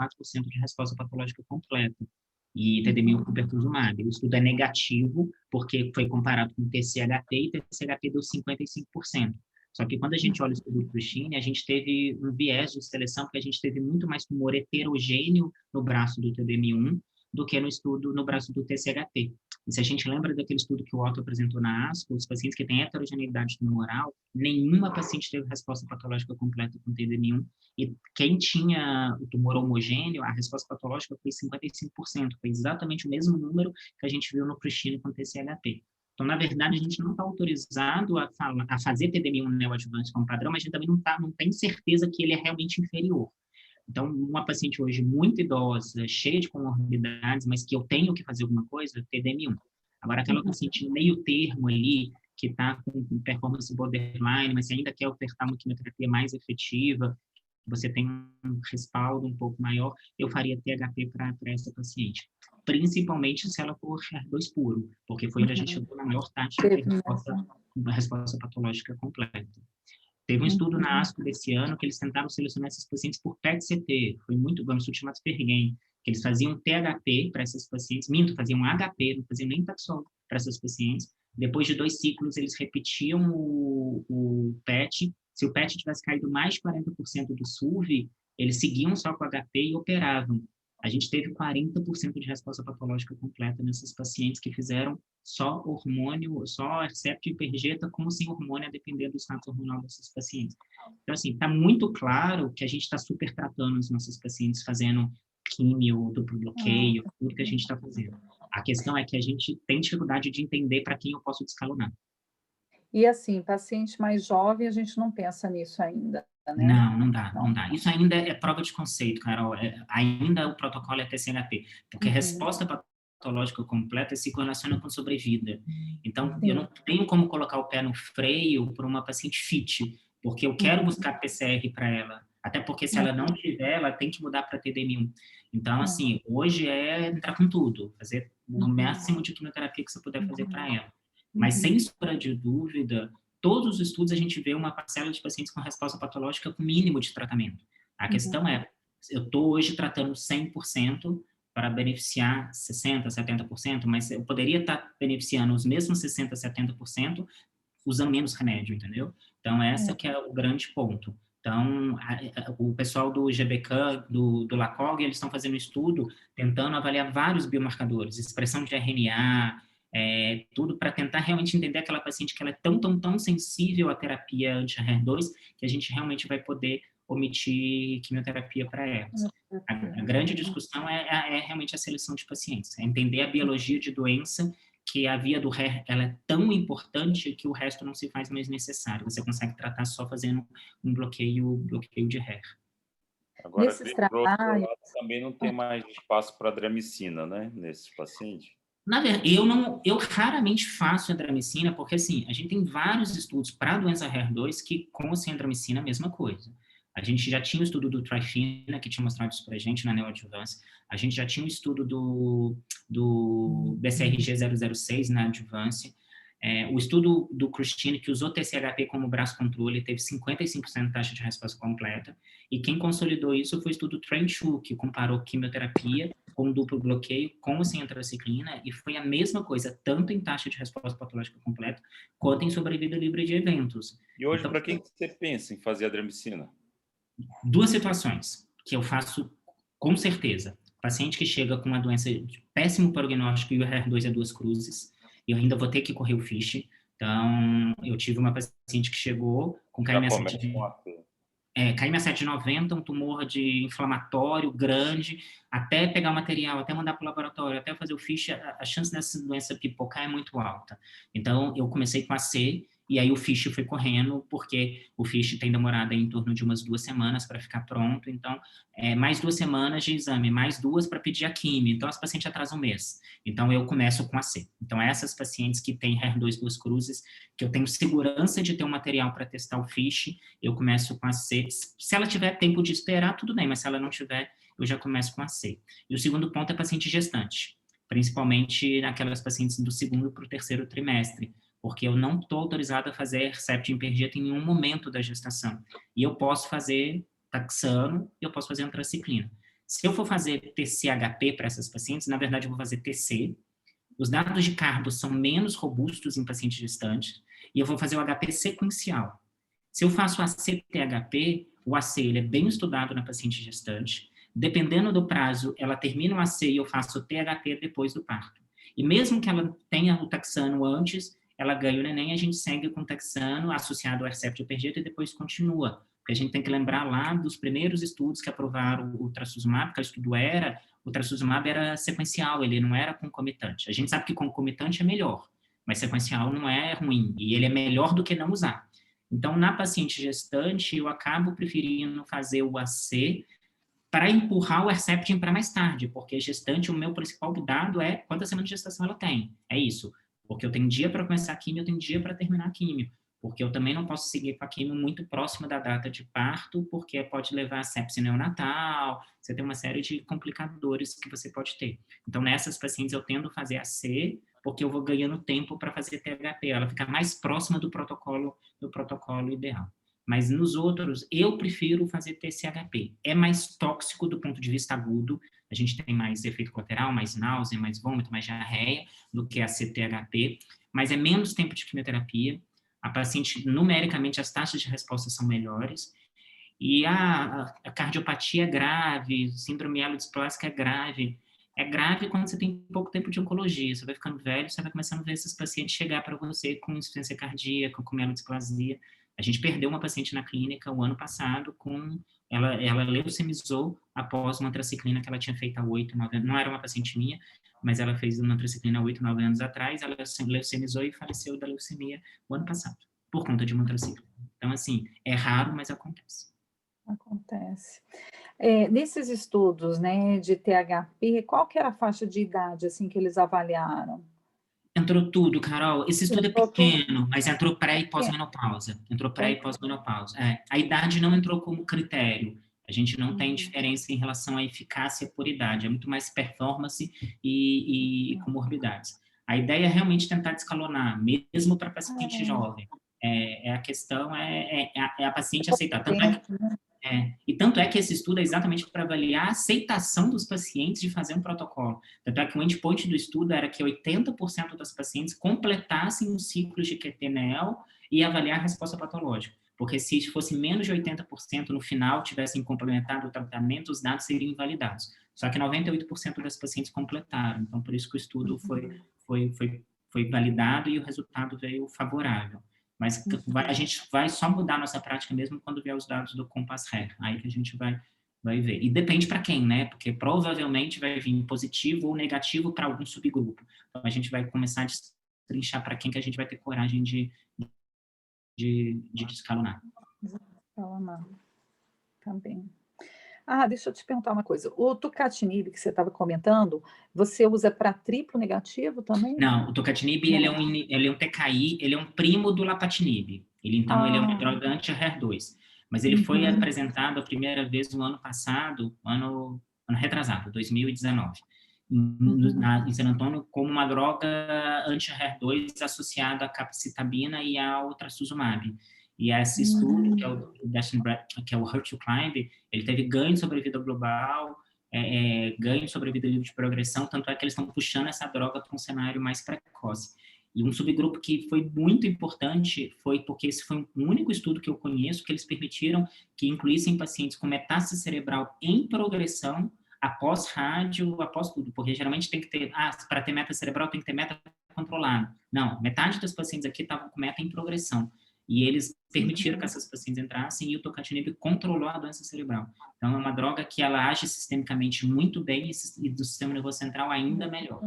de resposta patológica completa. E TDM1 com pertuzumab. O estudo é negativo, porque foi comparado com TCHP, e TCHP deu 55%. Só que quando a gente olha o estudo do Christine, a gente teve um viés de seleção, porque a gente teve muito mais tumor heterogêneo no braço do TDM1 do que no estudo no braço do TCHP. E se a gente lembra daquele estudo que o Otto apresentou na ASCO, os pacientes que têm heterogeneidade tumoral, nenhuma paciente teve resposta patológica completa com TDM1, e quem tinha o tumor homogêneo, a resposta patológica foi 55%, foi exatamente o mesmo número que a gente viu no Christine com TCHP. Então, na verdade, a gente não está autorizado a fazer TDM1 neoadjuvante como padrão, mas a gente também não tem certeza que ele é realmente inferior. Então, uma paciente hoje muito idosa, cheia de comorbidades, mas que eu tenho que fazer alguma coisa, TDM1. Agora, aquela paciente meio termo ali, que está com performance borderline, mas ainda quer ofertar uma quimioterapia mais efetiva, você tem um respaldo um pouco maior, eu faria THP para essa paciente. Principalmente se ela for HER2 puro, porque foi onde a gente chegou na maior taxa de resposta patológica completa. Teve um estudo na ASCO desse ano que eles tentaram selecionar esses pacientes por PET-CT, foi muito bom, no estudo chamado Pergen, que eles faziam THP para essas pacientes, faziam HP, não faziam nem Taxol para essas pacientes. Depois de 2 ciclos, eles repetiam o PET. Se o PET tivesse caído mais de 40% do SUV, eles seguiam só com HP e operavam. A gente teve 40% de resposta patológica completa nessas pacientes que fizeram só hormônio, só Herceptin e Perjeta, com ou sem hormônio, a depender do status hormonal desses pacientes. Então, assim, está muito claro que a gente está super tratando os nossos pacientes, fazendo químio, duplo bloqueio, tudo que a gente está fazendo. A questão é que a gente tem dificuldade de entender para quem eu posso descalonar. E assim, paciente mais jovem, a gente não pensa nisso ainda, né? Não dá. Isso ainda é prova de conceito, Carol. Ainda o protocolo é TCHP, porque a resposta patológica completa se correlaciona com sobrevida. Então, eu não tenho como colocar o pé no freio para uma paciente fit, porque eu quero buscar PCR para ela. Até porque se ela não tiver, ela tem que mudar para TDM1. Então, assim, hoje é entrar com tudo, fazer o máximo de quimioterapia que você puder fazer para ela. Mas, sem sombra de dúvida, todos os estudos a gente vê uma parcela de pacientes com resposta patológica com mínimo de tratamento. A questão é, eu estou hoje tratando 100% para beneficiar 60%, 70%, mas eu poderia estar beneficiando os mesmos 60%, 70% usando menos remédio, entendeu? Então, essa que é o grande ponto. Então, o pessoal do GBK, do LACOG, eles estão fazendo um estudo tentando avaliar vários biomarcadores, expressão de RNA, tudo para tentar realmente entender aquela paciente que ela é tão sensível à terapia anti-HER2 que a gente realmente vai poder omitir quimioterapia para elas. A grande discussão é realmente a seleção de pacientes, é entender a biologia de doença, que a via do HER ela é tão importante que o resto não se faz mais necessário. Você consegue tratar só fazendo um bloqueio de HER. Agora, Nesses por outro trabalhos... lado, também não tem mais espaço para adriamicina, né, nesses pacientes. Na verdade, eu raramente faço andramicina, porque assim, a gente tem vários estudos para a doença HER2 que com a andramicina é a mesma coisa. A gente já tinha o estudo do Trifina, que tinha mostrado isso para a gente na neoadjuvância. A gente já tinha o estudo do BCRG-006 na adjuvância. O estudo do Christine, que usou TCHP como braço controle, teve 55% de taxa de resposta completa. E quem consolidou isso foi o estudo TREND2, que comparou quimioterapia com duplo bloqueio, com ou sem antraciclina, e foi a mesma coisa, tanto em taxa de resposta patológica completa, quanto em sobrevida livre de eventos. E hoje, Então, para quem você pensa em fazer adriamicina? Duas situações que eu faço com certeza. Paciente que chega com uma doença de péssimo prognóstico e o HER2 é 2 cruzes, eu ainda vou ter que correr o FISH. Então, eu tive uma paciente que chegou com KM790, um tumor de inflamatório grande, até pegar o material, até mandar para o laboratório, até fazer o FISH, a chance dessa doença pipocar é muito alta. Então, eu comecei com AC, e aí o FISH foi correndo, porque o FISH tem demorado em torno de umas 2 semanas para ficar pronto, então, mais 2 semanas de exame, mais 2 para pedir a quimio, então as pacientes atrasam um mês. Então, eu começo com AC. Então, essas pacientes que têm HER2 2 cruzes, que eu tenho segurança de ter um material para testar o FISH, eu começo com AC. Se ela tiver tempo de esperar, tudo bem, mas se ela não tiver, eu já começo com AC. E o segundo ponto é paciente gestante, principalmente naquelas pacientes do segundo para o terceiro trimestre, porque eu não estou autorizada a fazer septo impergeta em nenhum momento da gestação. E eu posso fazer taxano e eu posso fazer antraciclina. Se eu for fazer TCHP para essas pacientes, na verdade eu vou fazer TC. Os dados de carbo são menos robustos em pacientes gestantes e eu vou fazer o HP sequencial. Se eu faço AC-THP, o AC ele é bem estudado na paciente gestante. Dependendo do prazo, ela termina o AC e eu faço o THP depois do parto. E mesmo que ela tenha o taxano antes, ela ganha o neném, a gente segue com o taxano associado ao hercepto pergeta e depois continua. Porque a gente tem que lembrar lá dos primeiros estudos que aprovaram o trastuzumab, que o estudo o trastuzumab era sequencial, ele não era concomitante. A gente sabe que concomitante é melhor, mas sequencial não é ruim, e ele é melhor do que não usar. Então, na paciente gestante, eu acabo preferindo fazer o AC para empurrar o Herceptin para mais tarde, porque gestante, o meu principal dado é quantas semanas de gestação ela tem. É isso. Porque eu tenho dia para começar a quimio, eu tenho dia para terminar a quimio. Porque eu também não posso seguir com a quimio muito próxima da data de parto, porque pode levar a sepse neonatal, você tem uma série de complicadores que você pode ter. Então, nessas pacientes, eu tendo a fazer AC, porque eu vou ganhando tempo para fazer THP, ela fica mais próxima do protocolo ideal. Mas nos outros, eu prefiro fazer TCHP. É mais tóxico do ponto de vista agudo, a gente tem mais efeito colateral, mais náusea, mais vômito, mais diarreia do que a CTHP, mas é menos tempo de quimioterapia, a paciente, numericamente, as taxas de resposta são melhores, e a cardiopatia é grave, síndrome mielodisplásica é grave quando você tem pouco tempo de oncologia, você vai ficando velho, você vai começando a ver esses pacientes chegar para você com insuficiência cardíaca, com mielodisplasia. A gente perdeu uma paciente na clínica o ano passado ela leucemizou após uma antraciclina que ela tinha feito há 8, 9 anos, não era uma paciente minha, mas ela fez uma antraciclina há 8, 9 anos atrás, ela leucemizou e faleceu da leucemia o ano passado, por conta de uma antraciclina. Então, assim, é raro, mas acontece. Acontece. Nesses estudos, né, de THP, qual que era a faixa de idade, assim, que eles avaliaram? Entrou tudo, Carol. Esse estudo é pequeno, mas entrou pré e pós-menopausa. Entrou pré e pós-menopausa. A idade não entrou como critério. A gente não tem diferença em relação à eficácia por idade. É muito mais performance e comorbidades. A ideia é realmente tentar descalonar, mesmo para paciente jovem. A questão é a paciente aceitar. Tanto é que esse estudo é exatamente para avaliar a aceitação dos pacientes de fazer um protocolo. Tanto é que o endpoint do estudo era que 80% das pacientes completassem os ciclos de QT-NEL e avaliar a resposta patológica. porque se fosse menos de 80% no final tivessem complementado o tratamento, os dados seriam invalidados. Só que 98% das pacientes completaram, então por isso que o estudo foi validado e o resultado veio favorável. Mas a gente vai só mudar nossa prática mesmo quando vier os dados do Compass-Reg, aí que a gente vai ver. E depende para quem, né? Porque provavelmente vai vir positivo ou negativo para algum subgrupo. Então a gente vai começar a destrinchar para quem que a gente vai ter coragem de descalonar. Descalonar também. Deixa eu te perguntar uma coisa. O tucatinib que você estava comentando, você usa para triplo negativo também? Não, o tucatinib, ele é um TKI, ele é um primo do lapatinib. Ele é uma droga anti-HER2. Mas ele foi apresentado a primeira vez no ano passado, ano retrasado, 2019, em San Antônio, como uma droga anti-HER2 associada à capecitabina e ao trastuzumab. E esse estudo, que é o HER2CLIMB, ele teve ganho de sobrevida global, ganho de sobrevida livre de progressão, tanto é que eles estão puxando essa droga para um cenário mais precoce. E um subgrupo que foi muito importante foi porque esse foi o único estudo que eu conheço que eles permitiram que incluíssem pacientes com metástase cerebral em progressão após rádio, após tudo, porque geralmente tem que ter, para ter meta cerebral tem que ter meta controlada. Não, metade dos pacientes aqui estavam com meta em progressão. E eles permitiram que essas pacientes entrassem e o tocatinib controlou a doença cerebral. Então, é uma droga que ela age sistemicamente muito bem e do sistema nervoso central ainda melhor.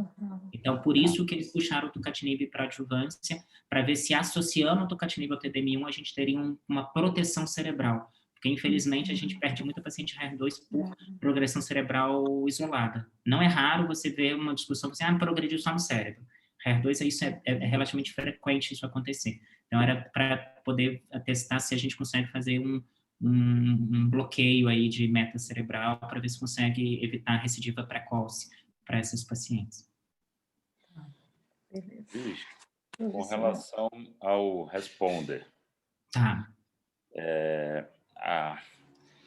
Então, por isso que eles puxaram o tocatinib para adjuvância, para ver se associando o tocatinib ao TDM1 a gente teria uma proteção cerebral. Porque, infelizmente, a gente perde muita paciente HER2 por progressão cerebral isolada. Não é raro você ver uma discussão assim, progrediu só no cérebro. HER2, isso é relativamente frequente isso acontecer. Então, era para poder testar se a gente consegue fazer um bloqueio aí de meta cerebral para ver se consegue evitar recidiva precoce para esses pacientes. Luiz, com relação ao responder. Tá.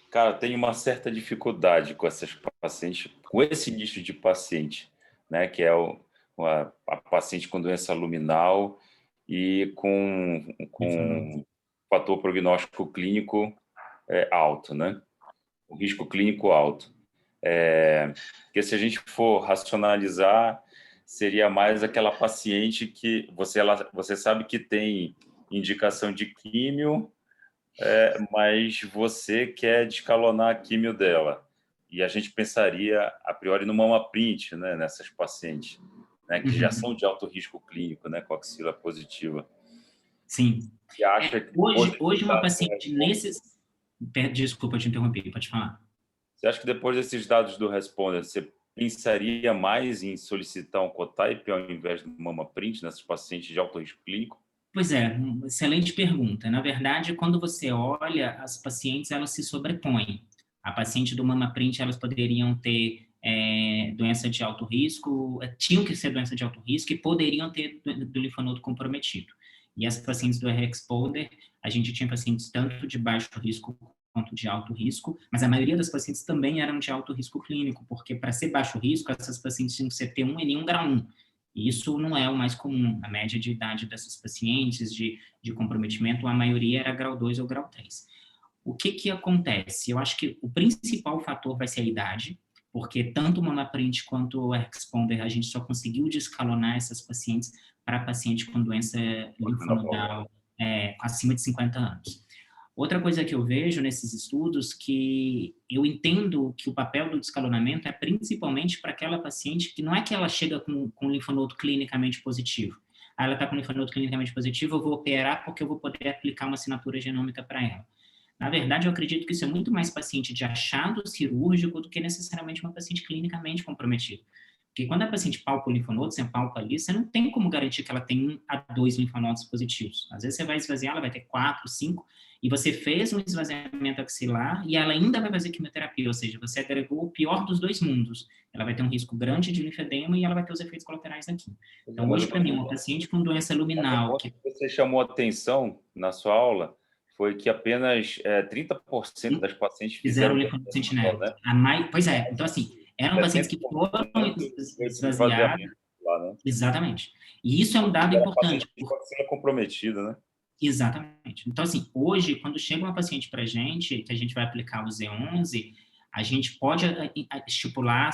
Cara, tem uma certa dificuldade com essas pacientes, com esse nicho de paciente, né, que é a paciente com doença luminal e com fator prognóstico clínico alto, né? O risco clínico alto. Porque se a gente for racionalizar, seria mais aquela paciente que você sabe que tem indicação de químio, mas você quer descalonar a químio dela. E a gente pensaria, a priori, no mama print, né, nessas pacientes, né, que já são de alto risco clínico, né, com axila positiva. Sim. E acha que hoje uma paciente nesses... Desculpa, eu te interrompi, pode falar. Você acha que depois desses dados do Responder, você pensaria mais em solicitar um cotype ao invés do mama print nessas pacientes de alto risco clínico? Pois é, excelente pergunta. Na verdade, quando você olha, as pacientes, elas se sobrepõem. A paciente do mama print, elas poderiam ter doença de alto risco, tinham que ser doença de alto risco e poderiam ter do linfonodo comprometido. E as pacientes do R-Exponder, a gente tinha pacientes tanto de baixo risco quanto de alto risco, mas a maioria das pacientes também eram de alto risco clínico, porque para ser baixo risco, essas pacientes tinham que ser T1 e nenhum grau 1. E isso não é o mais comum. A média de idade dessas pacientes de comprometimento, a maioria era grau 2 ou grau 3. O que acontece? Eu acho que o principal fator vai ser a idade, porque tanto o Mamaprint quanto o R-Exponder, a gente só conseguiu descalonar essas pacientes para paciente com doença linfonodal acima de 50 anos. Outra coisa que eu vejo nesses estudos, que eu entendo que o papel do descalonamento é principalmente para aquela paciente que não é que ela chega com linfonodo clinicamente positivo. Ela está com linfonodo clinicamente positivo, eu vou operar porque eu vou poder aplicar uma assinatura genômica para ela. Na verdade, eu acredito que isso é muito mais paciente de achado cirúrgico do que necessariamente uma paciente clinicamente comprometida. Porque quando a paciente palpa o linfonodo, você palpa ali, você não tem como garantir que ela tem 1 a 2 linfonodos positivos. Às vezes você vai esvaziar, ela vai ter 4, 5, e você fez um esvaziamento axilar e ela ainda vai fazer quimioterapia, ou seja, você agregou o pior dos dois mundos. Ela vai ter um risco grande de linfedema e ela vai ter os efeitos colaterais daqui. Então, hoje, para mim, uma paciente com doença luminal... que você chamou atenção na sua aula foi que apenas 30% das pacientes fizeram linfonodo sentinela. Né? Pois é, então assim, eram pacientes que foram esvaziadas. Né? Exatamente. E isso é um dado importante. Paciente com axila comprometida, né? Exatamente. Então, assim, hoje, quando chega uma paciente para a gente, que a gente vai aplicar o Z11, a gente pode estipular,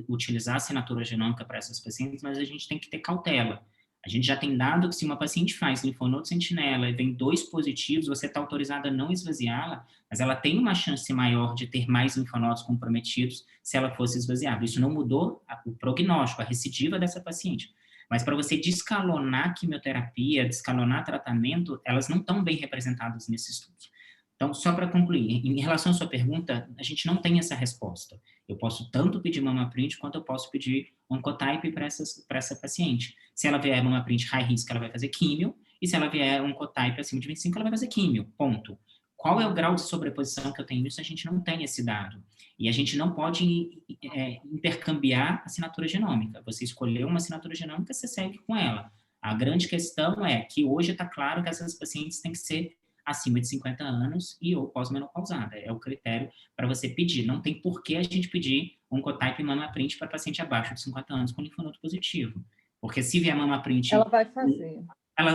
utilizar a assinatura genômica para essas pacientes, mas a gente tem que ter cautela. A gente já tem dado que se uma paciente faz linfonodo sentinela e vem 2 positivos, você está autorizada a não esvaziá-la, mas ela tem uma chance maior de ter mais linfonodos comprometidos se ela fosse esvaziada. Isso não mudou o prognóstico, a recidiva dessa paciente. Mas para você descalonar quimioterapia, descalonar tratamento, elas não estão bem representadas nesse estudo. Então, só para concluir, em relação à sua pergunta, a gente não tem essa resposta. Eu posso tanto pedir mama print quanto eu posso pedir oncotype para essa paciente. Se ela vier mama print high risk, ela vai fazer químio, e se ela vier oncotype acima de 25, ela vai fazer químio, ponto. Qual é o grau de sobreposição que eu tenho nisso? A gente não tem esse dado. E a gente não pode intercambiar assinatura genômica. Você escolheu uma assinatura genômica, você segue com ela. A grande questão é que hoje está claro que essas pacientes têm que ser acima de 50 anos e ou pós-menopausada. É o critério para você pedir. Não tem por que a gente pedir oncotype e mama print para paciente abaixo de 50 anos com linfonodo positivo. Porque se vier mama print... Ela vai fazer.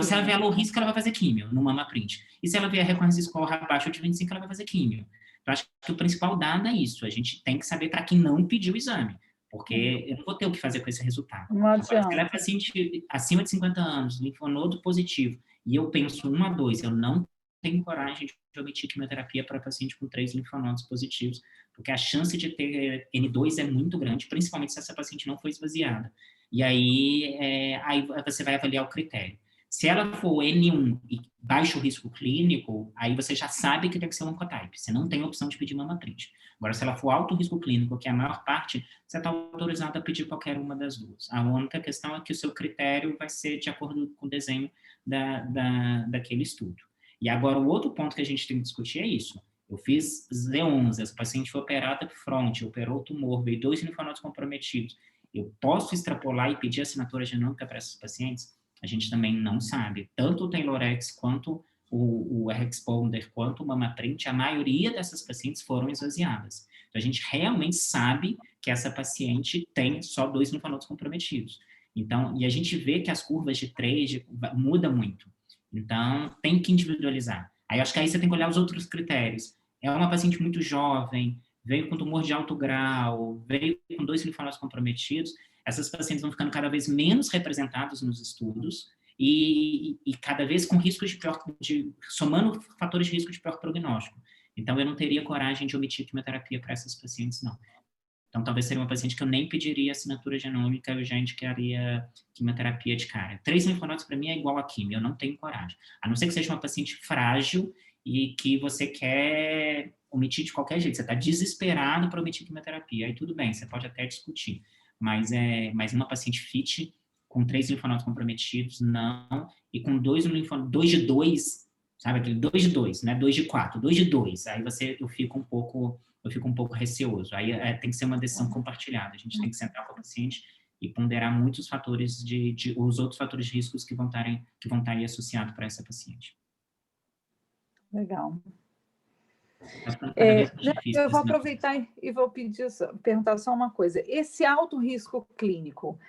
Se ela vier low risk, ela vai fazer químio no mama print. E se ela vier recorrência score abaixo de 25, ela vai fazer químio. Então, acho que o principal dado é isso. A gente tem que saber para quem não pediu o exame. Porque eu não vou ter o que fazer com esse resultado. Agora, se ela é paciente acima de 50 anos, linfonodo positivo, e eu penso 1 a 2, eu não tenho coragem de omitir quimioterapia para paciente com 3 linfonodos positivos, porque a chance de ter N2 é muito grande, principalmente se essa paciente não foi esvaziada. E aí você vai avaliar o critério. Se ela for N1 e baixo risco clínico, aí você já sabe que tem que ser um oncotype. Você não tem opção de pedir mama print. Agora, se ela for alto risco clínico, que é a maior parte, você está autorizado a pedir qualquer uma das duas. A única questão é que o seu critério vai ser de acordo com o desenho daquele estudo. E agora, o outro ponto que a gente tem que discutir é isso. Eu fiz Z11, essa paciente foi operada front, operou o tumor, veio 2 linfonodos comprometidos. Eu posso extrapolar e pedir assinatura genômica para essas pacientes? A gente também não sabe. Tanto o Taylorex quanto o Responder, quanto o MamaPrint, a maioria dessas pacientes foram esvaziadas. Então, a gente realmente sabe que essa paciente tem só 2 linfonodos comprometidos. Então, e a gente vê que as curvas de 3 muda muito. Então, tem que individualizar. Aí, acho que aí você tem que olhar os outros critérios. É uma paciente muito jovem, veio com tumor de alto grau, veio com 2 linfonodos comprometidos. Essas pacientes vão ficando cada vez menos representadas nos estudos e cada vez com riscos somando fatores de risco de pior prognóstico. Então, eu não teria coragem de omitir quimioterapia para essas pacientes, não. Então, talvez seria uma paciente que eu nem pediria assinatura genômica, eu já indicaria quimioterapia de cara. 3 linfonodos, para mim, é igual a quimio, eu não tenho coragem. A não ser que seja uma paciente frágil e que você quer omitir de qualquer jeito, você está desesperado para omitir quimioterapia, aí tudo bem, você pode até discutir. Mas uma paciente fit, com 3 linfonodos comprometidos, não, e com 2 linfonodos, 2 de 2, sabe, aquele 2 de 2, né, 2 de 4, 2 de 2, aí eu fico um pouco receoso. Aí tem que ser uma decisão compartilhada. A gente tem que sentar com o paciente e ponderar muitos fatores os outros fatores de riscos que vão estar aí associados para essa paciente. Legal. Difícil, eu vou aproveitar e vou perguntar só uma coisa. Esse alto risco clínico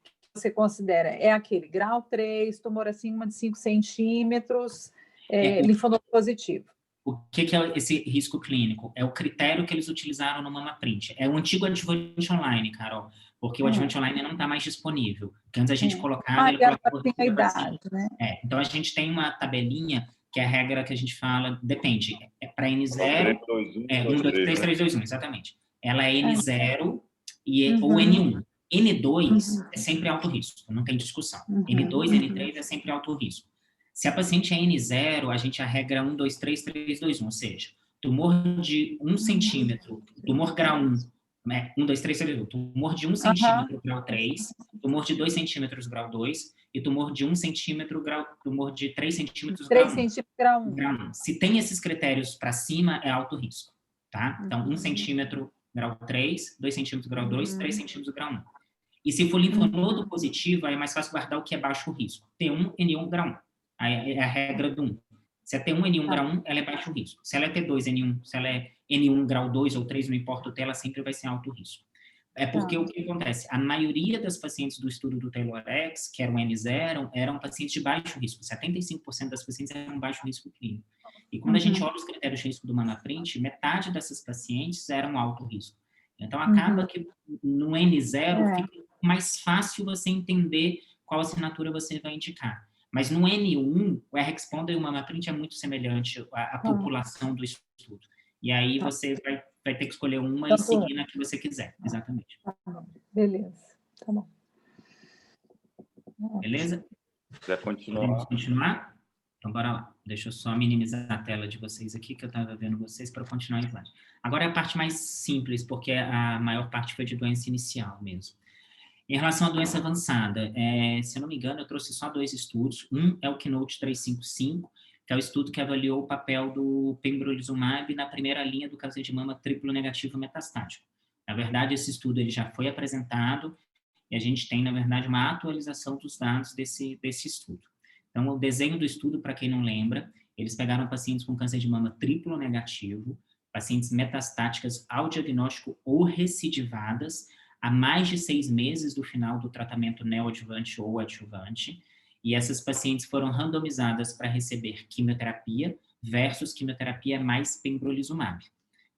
que você considera é aquele grau 3, tumor acima de 5 centímetros, linfonodo positivo? O que é esse risco clínico? É o critério que eles utilizaram no MamaPrint. É o antigo adjuvante online, Carol, porque o adjuvante online não está mais disponível. Porque antes a gente colocava... ele colocava tem a idade, né? Então, a gente tem uma tabelinha que é a regra que a gente fala, depende, é para N0... 1, 2, 3, 3, 2, 1, exatamente. Ela é N0 ou N1. N2 é sempre alto risco, não tem discussão. N2, N3 é sempre alto risco. Se a paciente é N0, a gente regra 1, 2, 3, 3, 2, 1, ou seja, tumor de 1 centímetro, tumor grau 1, né? 1, 2, 3, 3, 1, tumor de 1 centímetro, grau 3, tumor de 2 centímetros, grau 2, e tumor de 1 centímetro, tumor de 3 centímetros, grau 1. 3 centímetros, grau 1. Se tem esses critérios para cima, é alto risco, tá? Então, 1 centímetro, grau 3, 2 centímetros, grau 2, 3 centímetros, grau 1. E se for linfonodo positivo, aí é mais fácil guardar o que é baixo risco. T1, N1, grau 1. Aí é a regra do 1. Se é T1, N1, grau 1, ela é baixo risco. Se ela é T2, N1, se ela é N1, grau 2 ou 3, não importa o T, ela sempre vai ser alto risco. É porque o que acontece? A maioria das pacientes do estudo do Taylor-X, que eram N0, eram pacientes de baixo risco. 75% das pacientes eram baixo risco clínico. E quando a gente olha os critérios de risco do Manaprint, metade dessas pacientes eram alto risco. Então, acaba que no N0 fica mais fácil você entender qual assinatura você vai indicar. Mas no N1, o R-Responder e o Manaprint é muito semelhante à população do estudo. E aí você vai ter que escolher uma e seguir na que você quiser. Exatamente. Beleza. Tá bom. Beleza? Se quiser continuar. Vamos continuar? Então, bora lá. Deixa eu só minimizar a tela de vocês aqui, que eu estava vendo vocês, para continuar a slide. Agora é a parte mais simples, porque a maior parte foi de doença inicial mesmo. Em relação à doença avançada, se eu não me engano, eu trouxe só 2 estudos. Um é o Keynote 355, que é o estudo que avaliou o papel do pembrolizumab na primeira linha do câncer de mama triplo negativo metastático. Na verdade, esse estudo ele já foi apresentado e a gente tem, na verdade, uma atualização dos dados desse estudo. Então, o desenho do estudo, para quem não lembra, eles pegaram pacientes com câncer de mama triplo negativo, pacientes metastáticas ao diagnóstico ou recidivadas, há mais de 6 meses do final do tratamento neoadjuvante ou adjuvante, e essas pacientes foram randomizadas para receber quimioterapia versus quimioterapia mais pembrolizumab.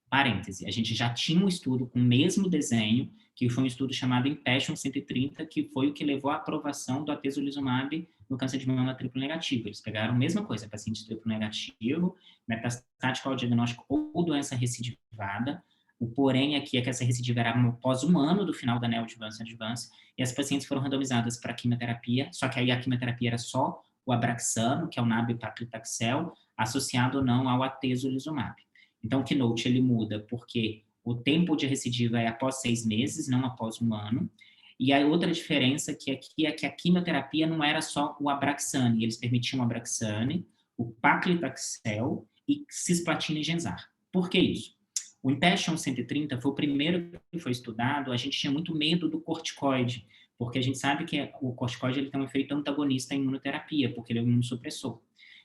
Parêntese, a gente já tinha um estudo com o mesmo desenho, que foi um estudo chamado Impassion 130, que foi o que levou à aprovação do atezolizumab no câncer de mama triplo negativo. Eles pegaram a mesma coisa, paciente triplo negativo, metastático ao diagnóstico ou doença recidivada. O porém aqui é que essa recidiva era após 1 ano do final da neoadjuvância e adjuvância, e as pacientes foram randomizadas para quimioterapia, só que aí a quimioterapia era só o Abraxano, que é o nab-paclitaxel, associado ou não ao atezolizumab. Então, o Keynote ele muda porque o tempo de recidiva é após 6 meses, não após 1 ano. E a outra diferença que aqui é que a quimioterapia não era só o Abraxane, eles permitiam o Abraxane, o paclitaxel e cisplatina e Genzar. Por que isso? O Impassion 130 foi o primeiro que foi estudado, a gente tinha muito medo do corticoide, porque a gente sabe que o corticoide ele tem um efeito antagonista à imunoterapia, porque ele é um imunossupressor.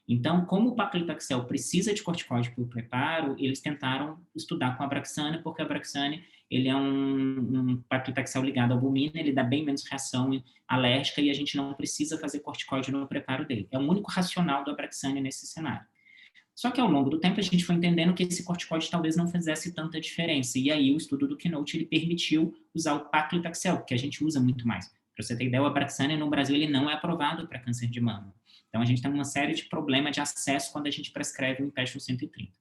Então, como o paclitaxel precisa de corticoide para o preparo, eles tentaram estudar com a Abraxane, porque a Abraxane ele é um paclitaxel ligado à albumina, ele dá bem menos reação alérgica e a gente não precisa fazer corticoide no preparo dele. É o único racional do Abraxane nesse cenário. Só que ao longo do tempo a gente foi entendendo que esse corticoide talvez não fizesse tanta diferença. E aí o estudo do Keynote ele permitiu usar o paclitaxel, que a gente usa muito mais. Para você ter ideia, o Abraxane no Brasil ele não é aprovado para câncer de mama. Então, a gente tem uma série de problemas de acesso quando a gente prescreve o Impassion 130.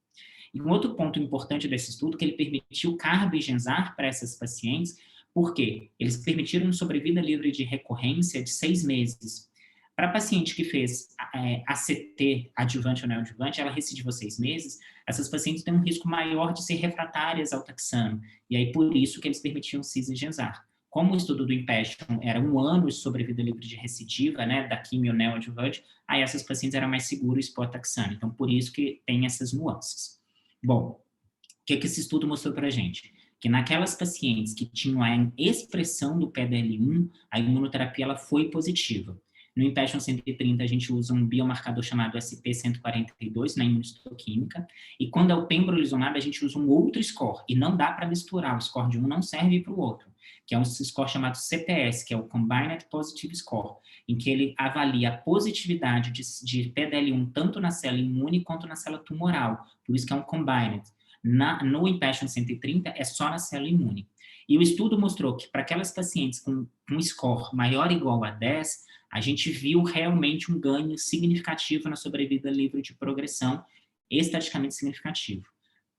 E um outro ponto importante desse estudo é que ele permitiu carbo e Genzar para essas pacientes, porque eles permitiram sobrevida livre de recorrência de 6 meses. Para a paciente que fez ACT, adjuvante ou neoadjuvante, ela recidivou 6 meses, essas pacientes têm um risco maior de ser refratárias ao taxano. E aí, por isso que eles permitiam cis e Genzar. Como o estudo do Impassion era 1 ano de sobrevida livre de recidiva, né, da quimio neoadjuvante, aí essas pacientes eram mais seguras por taxano. Então, por isso que tem essas nuances. Bom, o que esse estudo mostrou para a gente? Que naquelas pacientes que tinham a expressão do PDL1, a imunoterapia ela foi positiva. No Impassion 130, a gente usa um biomarcador chamado SP142 na imunistoquímica, e quando é o pembrolizumab, a gente usa um outro score, e não dá para misturar, o score de um não serve para o outro, que é um score chamado CPS, que é o Combined Positive Score, em que ele avalia a positividade de PDL1 tanto na célula imune quanto na célula tumoral, por isso que é um Combined. No Impassion 130, é só na célula imune. E o estudo mostrou que para aquelas pacientes com um score maior ou igual a 10, a gente viu realmente um ganho significativo na sobrevida livre de progressão, estatisticamente significativo.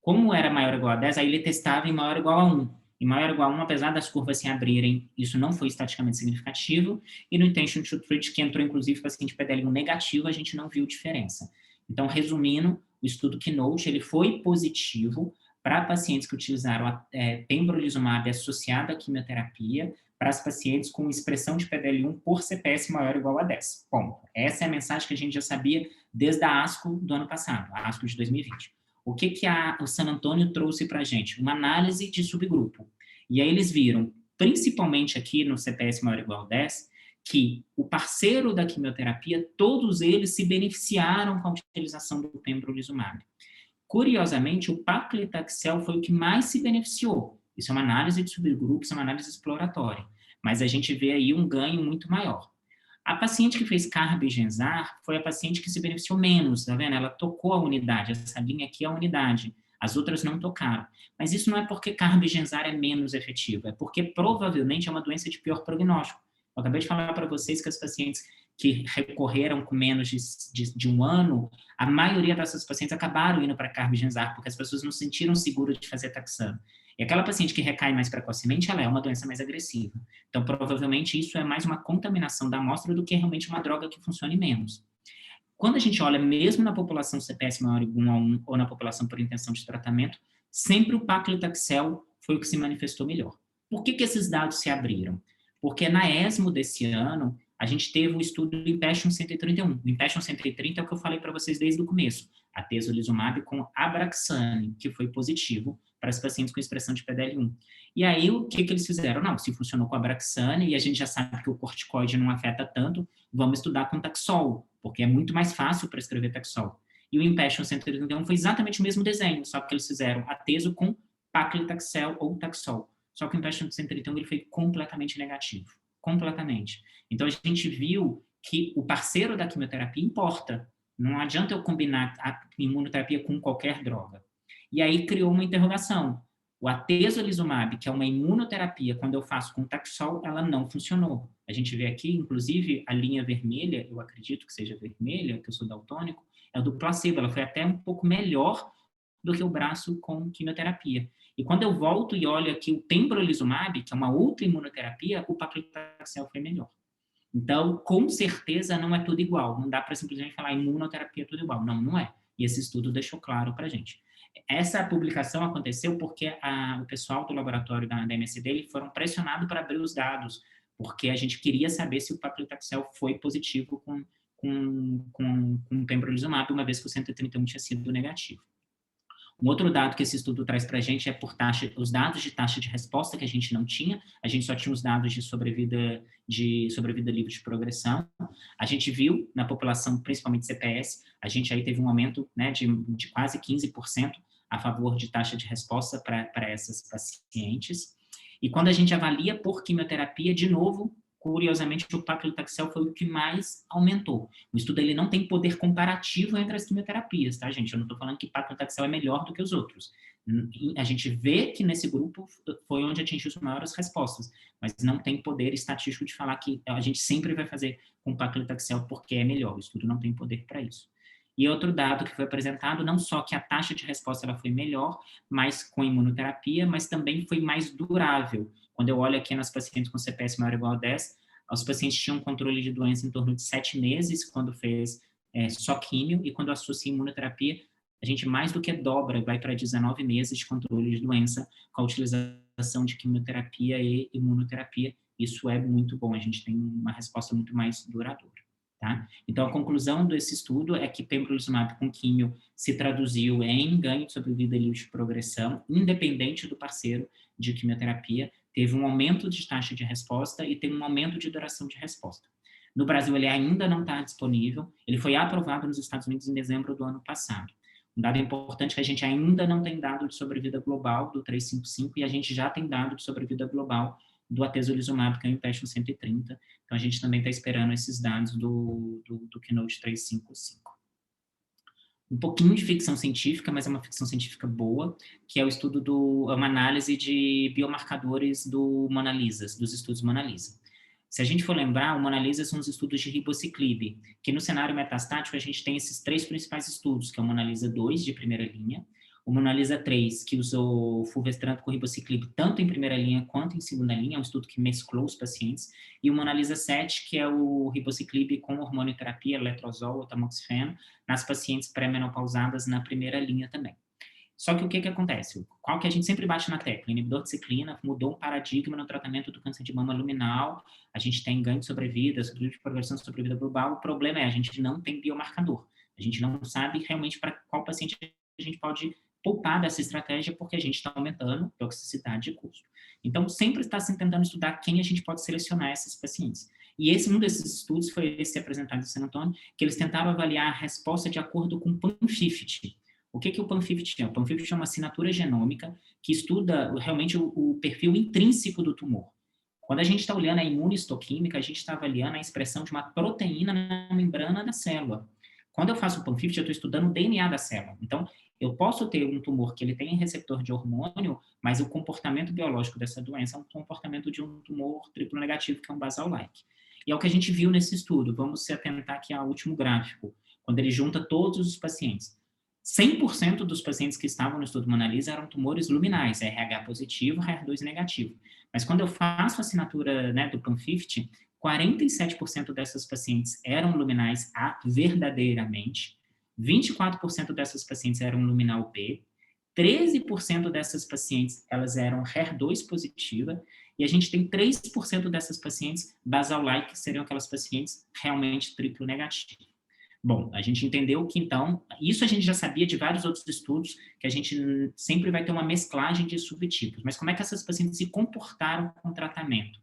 Como era maior ou igual a 10, aí ele testava em maior ou igual a 1. Em maior ou igual a 1, apesar das curvas se abrirem, isso não foi estatisticamente significativo, e no Intention to Treat, que entrou inclusive paciente PDL1 negativo, a gente não viu diferença. Então, resumindo, o estudo Keynote, ele foi positivo para pacientes que utilizaram pembrolizumab associado à quimioterapia, para as pacientes com expressão de PDL1 por CPS maior ou igual a 10. Bom, essa é a mensagem que a gente já sabia desde a ASCO do ano passado, a ASCO de 2020. O que o San Antonio trouxe para a gente? Uma análise de subgrupo. E aí eles viram, principalmente aqui no CPS maior ou igual a 10, que o parceiro da quimioterapia, todos eles se beneficiaram com a utilização do pembrolizumab. Curiosamente, o paclitaxel foi o que mais se beneficiou. Isso é uma análise de subgrupos, é uma análise exploratória. Mas a gente vê aí um ganho muito maior. A paciente que fez Carb e Genzar foi a paciente que se beneficiou menos, tá vendo? Ela tocou a unidade, essa linha aqui é a unidade, as outras não tocaram. Mas isso não é porque Carb e Genzar é menos efetivo, é porque provavelmente é uma doença de pior prognóstico. Eu acabei de falar para vocês que as pacientes que recorreram com menos de um ano, a maioria dessas pacientes acabaram indo para Carb e Genzar, porque as pessoas não se sentiram seguras de fazer taxano. E aquela paciente que recai mais precocemente, ela é uma doença mais agressiva. Então, provavelmente, isso é mais uma contaminação da amostra do que realmente uma droga que funcione menos. Quando a gente olha mesmo na população CPS maior igual a 1 ou na população por intenção de tratamento, sempre o paclitaxel foi o que se manifestou melhor. Por que esses dados se abriram? Porque na ESMO desse ano, a gente teve o estudo do Impassion 131. O Impassion 130 é o que eu falei para vocês desde o começo. Atezolizumab com Abraxane, que foi positivo para os pacientes com expressão de PDL1. E aí, o que eles fizeram? Não, se funcionou com Abraxane, e a gente já sabe que o corticoide não afeta tanto, vamos estudar com Taxol, porque é muito mais fácil para escrever Taxol. E o Impassion 131 foi exatamente o mesmo desenho, só que eles fizeram atezo com paclitaxel ou Taxol. Só que o Impassion 131 ele foi completamente negativo. Completamente. Então, a gente viu que o parceiro da quimioterapia importa. Não adianta eu combinar a imunoterapia com qualquer droga. E aí criou uma interrogação. O atezolizumab, que é uma imunoterapia, quando eu faço com Taxol, ela não funcionou. A gente vê aqui, inclusive, a linha vermelha, eu acredito que seja vermelha, que eu sou daltônico, é do placebo. Ela foi até um pouco melhor do que o braço com quimioterapia. E quando eu volto e olho aqui o pembrolizumab, que é uma outra imunoterapia, o paclitaxel foi melhor. Então, com certeza, não é tudo igual. Não dá para simplesmente falar imunoterapia é tudo igual. Não, não é. E esse estudo deixou claro para a gente. Essa publicação aconteceu porque o pessoal do laboratório da MSD eles foram pressionados para abrir os dados, porque a gente queria saber se o paclitaxel foi positivo com o pembrolizumab, uma vez que o 131 tinha sido negativo. Um outro dado que esse estudo traz para a gente é por taxa, os dados de taxa de resposta que a gente não tinha, a gente só tinha os dados de sobrevida livre de progressão. A gente viu na população, principalmente CPS, a gente aí teve um aumento, né, de quase 15% a favor de taxa de resposta para essas pacientes. E quando a gente avalia por quimioterapia, de novo, curiosamente, o paclitaxel foi o que mais aumentou. O estudo ele não tem poder comparativo entre as quimioterapias, tá, gente? Eu não estou falando que paclitaxel é melhor do que os outros. A gente vê que nesse grupo foi onde atingiu as maiores respostas, mas não tem poder estatístico de falar que a gente sempre vai fazer com paclitaxel porque é melhor. O estudo não tem poder para isso. E outro dado que foi apresentado, não só que a taxa de resposta ela foi melhor, mas com imunoterapia, mas também foi mais durável. Quando eu olho aqui nas pacientes com CPS maior ou igual a 10, os pacientes tinham controle de doença em torno de 7 meses, quando fez só químio, e quando associa imunoterapia, a gente mais do que dobra, vai para 19 meses de controle de doença com a utilização de quimioterapia e imunoterapia. Isso é muito bom, a gente tem uma resposta muito mais duradoura. Tá? Então, a conclusão desse estudo é que pembrolizumab com químio se traduziu em ganho de sobrevida livre de progressão, independente do parceiro de quimioterapia, teve um aumento de taxa de resposta e tem um aumento de duração de resposta. No Brasil, ele ainda não está disponível, ele foi aprovado nos Estados Unidos em dezembro do ano passado. Um dado importante é que a gente ainda não tem dado de sobrevida global do 355 e a gente já tem dado de sobrevida global do atezolizumab, que é o Impassion 130. Então, a gente também está esperando esses dados do Keynote 355. Um pouquinho de ficção científica, mas é uma ficção científica boa, que é o estudo uma análise de biomarcadores do Mona Lisa, dos estudos Mona Lisa. Se a gente for lembrar, o Mona Lisa são os estudos de ribociclib, que no cenário metastático a gente tem esses 3 principais estudos, que é o Mona Lisa 2, de primeira linha, o Mona Lisa 3, que usou fulvestrant com ribociclib tanto em primeira linha quanto em segunda linha, é um estudo que mesclou os pacientes, e o Mona Lisa 7, que é o ribociclib com hormonioterapia, letrozol ou tamoxifeno, nas pacientes pré-menopausadas na primeira linha também. Só que o que acontece? Qual que a gente sempre bate na tecla? O inibidor de ciclina mudou um paradigma no tratamento do câncer de mama luminal, a gente tem ganho de sobrevida, sobrevida de progressão de sobrevida global, o problema é a gente não tem biomarcador, a gente não sabe realmente para qual paciente a gente pode poupar dessa estratégia porque a gente está aumentando toxicidade e custo. Então, sempre está se tentando estudar quem a gente pode selecionar esses pacientes. E um desses estudos foi esse apresentado em San Antônio, que eles tentaram avaliar a resposta de acordo com o PAN50. O que o PAN50 é? O PAN50 é uma assinatura genômica que estuda realmente o perfil intrínseco do tumor. Quando a gente está olhando a imunistoquímica, a gente está avaliando a expressão de uma proteína na membrana da célula. Quando eu faço o PAN50, eu estou estudando o DNA da célula. Então, eu posso ter um tumor que ele tem receptor de hormônio, mas o comportamento biológico dessa doença é um comportamento de um tumor triplo negativo, que é um basal-like. E é o que a gente viu nesse estudo. Vamos se atentar aqui ao último gráfico, quando ele junta todos os pacientes. 100% dos pacientes que estavam no estudo Mona-Lisa eram tumores luminais, RH positivo, HER2 negativo. Mas quando eu faço a assinatura, né, do PAN50, 47% dessas pacientes eram luminais A verdadeiramente, 24% dessas pacientes eram luminal B, 13% dessas pacientes elas eram HER2 positiva, e a gente tem 3% dessas pacientes basal-like, que seriam aquelas pacientes realmente triplo negativas. Bom, a gente entendeu que, então, isso a gente já sabia de vários outros estudos, que a gente sempre vai ter uma mesclagem de subtipos, mas como é que essas pacientes se comportaram com o tratamento?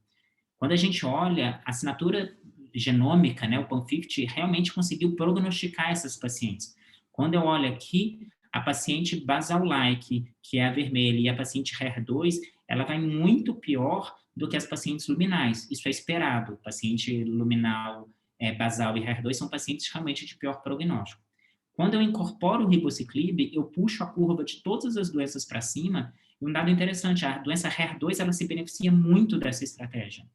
Quando a gente olha, a assinatura genômica, né, o PAN50, realmente conseguiu prognosticar essas pacientes. Quando eu olho aqui, a paciente basal-like, que é a vermelha, e a paciente HER2, ela vai muito pior do que as pacientes luminais. Isso é esperado. O paciente luminal, basal e HER2 são pacientes realmente de pior prognóstico. Quando eu incorporo o ribociclib, eu puxo a curva de todas as doenças para cima, e um dado interessante, a doença HER2, ela se beneficia muito dessa estratégia.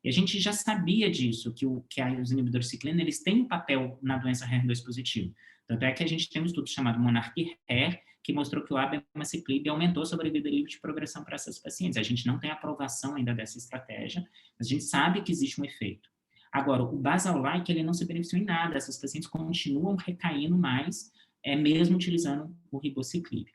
E a gente já sabia disso, que os inibidores de ciclina, eles têm um papel na doença HER2 positivo. Tanto é que a gente tem um estudo chamado Monarch-HER, que mostrou que o abemaciclib aumentou a sobrevida livre de progressão para essas pacientes. A gente não tem aprovação ainda dessa estratégia, mas a gente sabe que existe um efeito. Agora, o basal-like, ele não se beneficiou em nada, essas pacientes continuam recaindo mais, mesmo utilizando o ribociclib.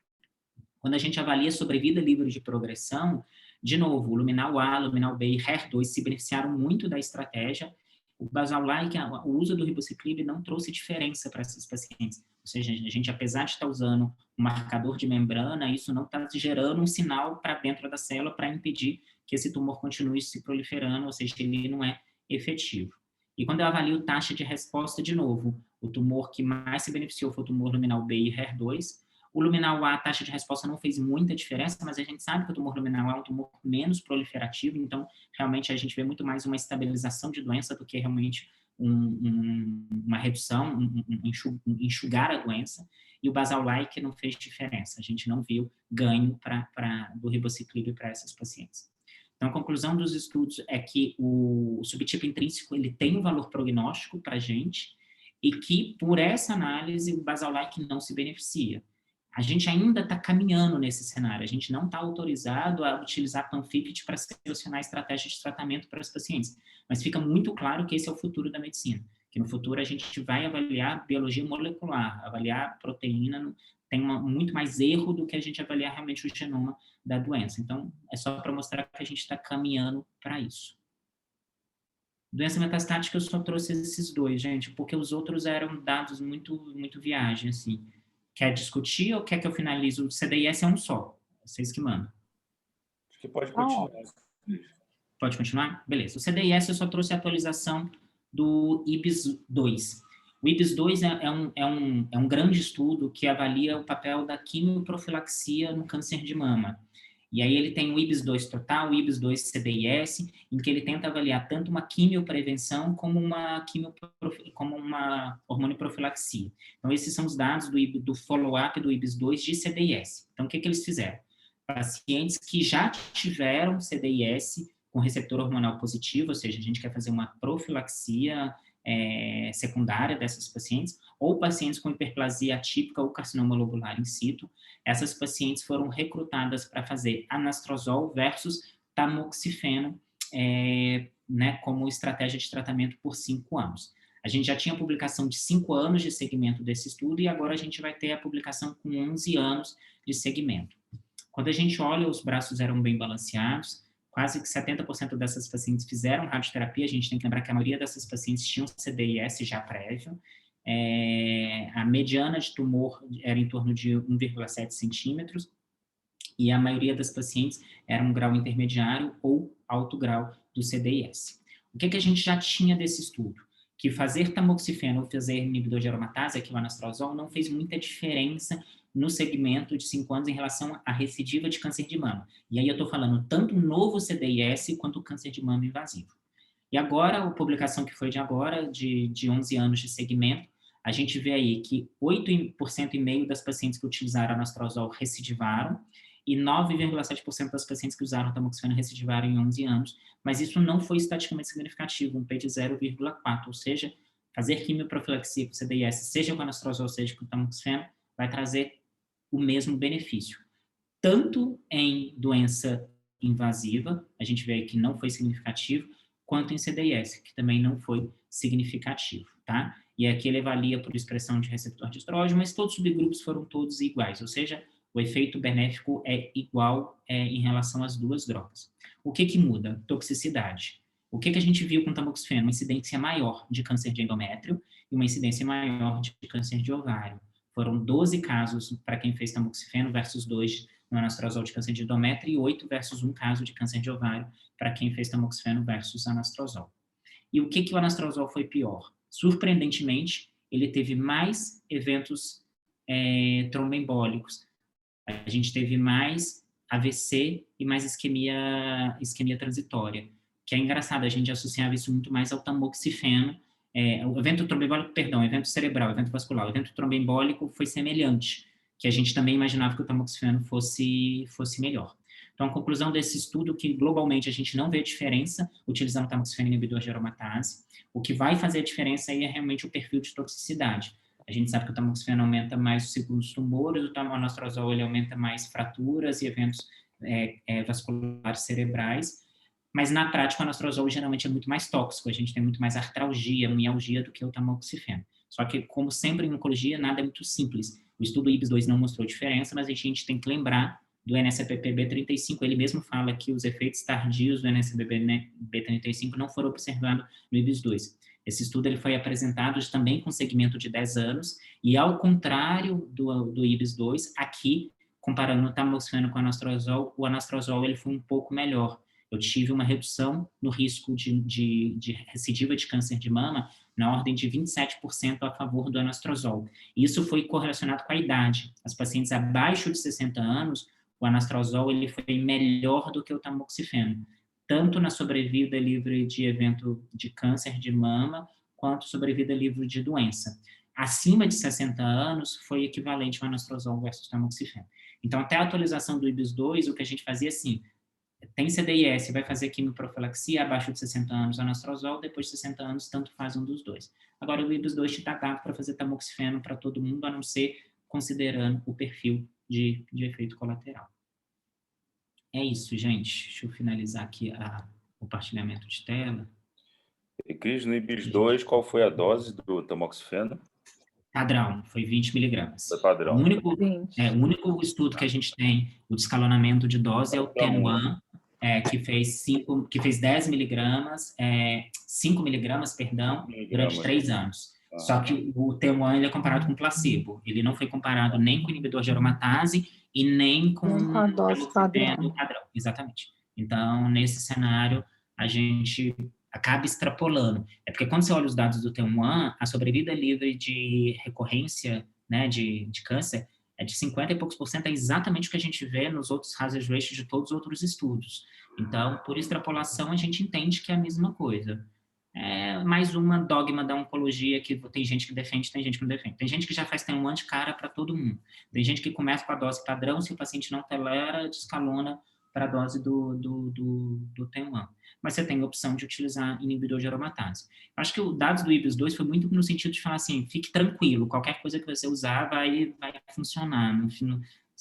Quando a gente avalia sobrevida livre de progressão, de novo, o luminal A, luminal B e HER2 se beneficiaram muito da estratégia. O basal-like, o uso do ribociclib não trouxe diferença para essas pacientes. Ou seja, a gente, apesar de estar usando um marcador de membrana, isso não está gerando um sinal para dentro da célula para impedir que esse tumor continue se proliferando, ou seja, ele não é efetivo. E quando eu avalio taxa de resposta, de novo, o tumor que mais se beneficiou foi o tumor luminal B e HER2. O luminal A, a taxa de resposta não fez muita diferença, mas a gente sabe que o tumor luminal A é um tumor menos proliferativo, então realmente a gente vê muito mais uma estabilização de doença do que realmente uma redução, enxugar a doença. E o basal-like não fez diferença, a gente não viu ganho do ribociclib para essas pacientes. Então, a conclusão dos estudos é que o subtipo intrínseco ele tem um valor prognóstico para a gente e que, por essa análise, o basal-like não se beneficia. A gente ainda está caminhando nesse cenário, a gente não está autorizado a utilizar PAN50 para selecionar estratégias de tratamento para os pacientes, mas fica muito claro que esse é o futuro da medicina, que no futuro a gente vai avaliar biologia molecular, avaliar proteína, tem muito mais erro do que a gente avaliar realmente o genoma da doença. Então, é só para mostrar que a gente está caminhando para isso. Doença metastática, eu só trouxe esses dois, gente, porque os outros eram dados muito viagem, assim. Quer discutir ou quer que eu finalize? O CDIS é um só. Vocês que mandam. Acho que pode continuar. Pode continuar? Beleza. O CDIS eu só trouxe a atualização do IBIS-2. O IBIS-2 é um grande estudo que avalia o papel da quimioprofilaxia no câncer de mama. E aí ele tem o IBIS-2 total, o IBIS-2 CDIS, em que ele tenta avaliar tanto uma quimioprevenção como uma hormonioprofilaxia. Então, esses são os dados do follow-up do IBIS-2 de CDIS. Então, o que eles fizeram? Pacientes que já tiveram CDIS com receptor hormonal positivo, ou seja, a gente quer fazer uma profilaxia secundária dessas pacientes, ou pacientes com hiperplasia atípica ou carcinoma lobular in situ. Essas pacientes foram recrutadas para fazer anastrozol versus tamoxifeno, né, como estratégia de tratamento por 5 anos. A gente já tinha a publicação de 5 anos de segmento desse estudo e agora a gente vai ter a publicação com 11 anos de segmento. Quando a gente olha, os braços eram bem balanceados, quase que 70% dessas pacientes fizeram radioterapia. A gente tem que lembrar que a maioria dessas pacientes tinham CDIS já prévio. A mediana de tumor era em torno de 1,7 centímetros e a maioria das pacientes era um grau intermediário ou alto grau do CDIS. O que a gente já tinha desse estudo? que fazer tamoxifeno ou fazer inibidor de aromatase, aqui o anastrozol, não fez muita diferença no segmento de 5 anos em relação à recidiva de câncer de mama. E aí eu estou falando tanto o novo CDIS quanto o câncer de mama invasivo. E agora, a publicação que foi de agora, de 11 anos de segmento, a gente vê aí que 8,5% das pacientes que utilizaram anastrozol recidivaram e 9,7% das pacientes que usaram tamoxifeno recidivaram em 11 anos, mas isso não foi estatisticamente significativo, um P de 0,4, ou seja, fazer quimioprofilaxia com CDIS, seja com anastrozol, seja com tamoxifeno, vai trazer o mesmo benefício. Tanto em doença invasiva, a gente vê aí que não foi significativo, quanto em CDIS, que também não foi significativo, tá? E aqui ele avalia por expressão de receptor de estrógeno, mas todos os subgrupos foram todos iguais, ou seja, o efeito benéfico é igual em relação às duas drogas. O que muda? Toxicidade. O que a gente viu com o tamoxifeno? Uma incidência maior de câncer de endométrio e uma incidência maior de câncer de ovário. Foram 12 casos para quem fez tamoxifeno versus 2 no anastrozol de câncer de endométrio e 8 versus 1 caso de câncer de ovário para quem fez tamoxifeno versus anastrozol. E o que o anastrozol foi pior? Surpreendentemente, ele teve mais eventos tromboembólicos. A gente teve mais AVC e mais isquemia transitória, que é engraçado, a gente associava isso muito mais ao tamoxifeno. O evento tromboembólico, perdão, evento cerebral, evento vascular, o evento tromboembólico foi semelhante, que a gente também imaginava que o tamoxifeno fosse melhor. Então, a conclusão desse estudo é que, globalmente, a gente não vê diferença utilizando tamoxifeno inibidor de aromatase. O que vai fazer a diferença aí é realmente o perfil de toxicidade. A gente sabe que o tamoxifeno aumenta mais os tumores, o anastrozol ele aumenta mais fraturas e eventos vasculares cerebrais, mas na prática o anastrozol geralmente é muito mais tóxico, a gente tem muito mais artralgia, mialgia do que o tamoxifeno. Só que, como sempre em oncologia, nada é muito simples. O estudo IBIS-2 não mostrou diferença, mas a gente tem que lembrar do NSPP-B35, ele mesmo fala que os efeitos tardios do NSPP-B35 não foram observados no IBIS-2. Esse estudo ele foi apresentado também com segmento de 10 anos, e ao contrário do IBIS-2, aqui, comparando o tamoxifeno com o anastrozol ele foi um pouco melhor. Eu tive uma redução no risco de recidiva de câncer de mama na ordem de 27% a favor do anastrozol. Isso foi correlacionado com a idade. As pacientes abaixo de 60 anos, o anastrozol ele foi melhor do que o tamoxifeno, tanto na sobrevida livre de evento de câncer de mama, quanto sobrevida livre de doença. Acima de 60 anos, foi equivalente ao anastrozol versus tamoxifeno. Então, até a atualização do IBIS-2, o que a gente fazia assim, tem CDIS, vai fazer quimioprofilaxia abaixo de 60 anos, anastrozol, depois de 60 anos, tanto faz um dos dois. Agora, o IBIS-2 te dá dado para fazer tamoxifeno para todo mundo, a não ser considerando o perfil de efeito colateral. É isso, gente. Deixa eu finalizar aqui o compartilhamento de tela. E, Cris, no IBIS-2, qual foi a dose do tamoxifeno? Padrão, foi 20 miligramas. Foi padrão. O único estudo que a gente tem, o descalonamento de dose, é o TEN-1, que fez 10 miligramas, 5 miligramas, perdão, durante 3 anos. Só que o TEN-1 ele é comparado com placebo. Ele não foi comparado nem com o inibidor de aromatase e nem com a dose padrão. Exatamente. Então, nesse cenário, a gente acaba extrapolando. É porque quando você olha os dados do TEN-1, a sobrevida livre de recorrência, né, de câncer é de 50 e poucos %, é exatamente o que a gente vê nos outros hazard ratios de todos os outros estudos. Então, por extrapolação, a gente entende que é a mesma coisa. É mais uma dogma da oncologia que tem gente que defende, tem gente que não defende. Tem gente que já faz TEN-1 de cara para todo mundo. Tem gente que começa com a dose padrão, se o paciente não tolera, descalona para a dose do TEN-1. Mas você tem a opção de utilizar inibidor de aromatase. Eu acho que o dados do IBIS-2 foi muito no sentido de falar assim, fique tranquilo, qualquer coisa que você usar vai funcionar.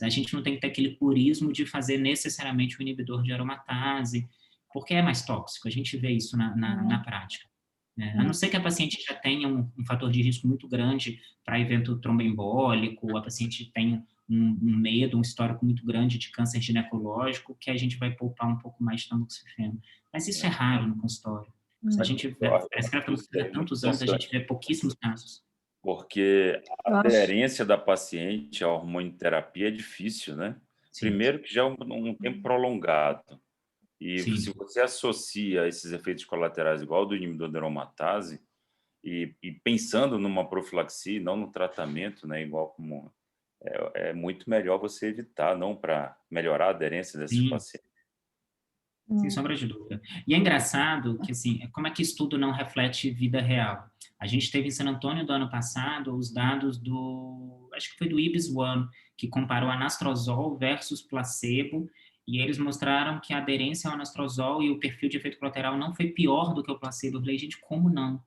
A gente não tem que ter aquele purismo de fazer necessariamente o inibidor de aromatase, porque é mais tóxico, a gente vê isso na prática. A não ser que a paciente já tenha um fator de risco muito grande para evento tromboembólico, a paciente tenha um medo, um histórico muito grande de câncer ginecológico, que a gente vai poupar um pouco mais de tamoxifeno. Mas isso é raro no consultório. Se a gente prescreve tamoxifeno há tantos anos, a gente vê pouquíssimos casos. Porque a aderência da paciente à hormonioterapia é difícil, né? Sim. Primeiro que já é um tempo prolongado. E se você associa esses efeitos colaterais igual ao do inibidor da aromatase, e pensando numa profilaxia, não no tratamento, né, igual como é muito melhor você evitar, não para melhorar a aderência desses Sim. pacientes. Sem sombra de dúvida. E é engraçado que, assim, como é que estudo não reflete vida real? A gente teve em San Antônio do ano passado os dados acho que foi do IBS-1, que comparou anastrozol versus placebo, e eles mostraram que a aderência ao anastrozol e o perfil de efeito colateral não foi pior do que o placebo. Eu falei, gente, como não?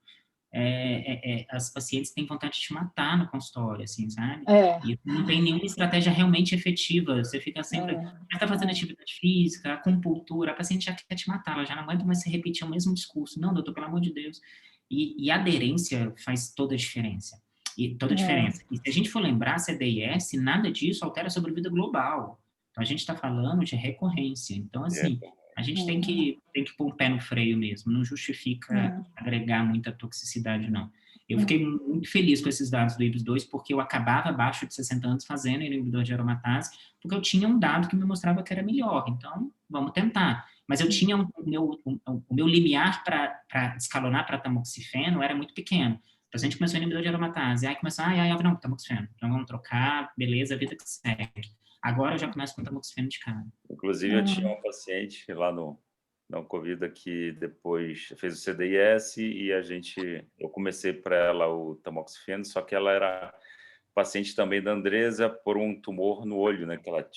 As pacientes têm vontade de te matar no consultório, assim, sabe? E não tem nenhuma estratégia realmente efetiva. Você fica sempre... Já está fazendo atividade física, acupuntura, a paciente já quer te matar, ela já não aguenta mais se repetir o mesmo discurso. Não, doutor, pelo amor de Deus. E a aderência faz toda a diferença. E toda a diferença. E se a gente for lembrar, CDIS, nada disso altera a sobrevida global. Então, a gente está falando de recorrência. Então, assim, a gente tem que pôr o pé no freio mesmo. Não justifica agregar muita toxicidade, não. Eu fiquei muito feliz com esses dados do IBS-2, porque eu acabava abaixo de 60 anos fazendo inibidor de aromatase, porque eu tinha um dado que me mostrava que era melhor. Então, vamos tentar. Mas eu tinha o meu limiar para escalonar para tamoxifeno era muito pequeno. Então, a gente começou inibidor de aromatase. Aí começou, não, tamoxifeno. Então, vamos trocar, beleza, a vida que segue. Agora eu já começo com tamoxifeno de cara. Inclusive, eu tinha uma paciente lá na Covid que depois fez o CDIS e eu comecei para ela o tamoxifeno, só que ela era paciente também da Andresa por um tumor no olho, né, que ela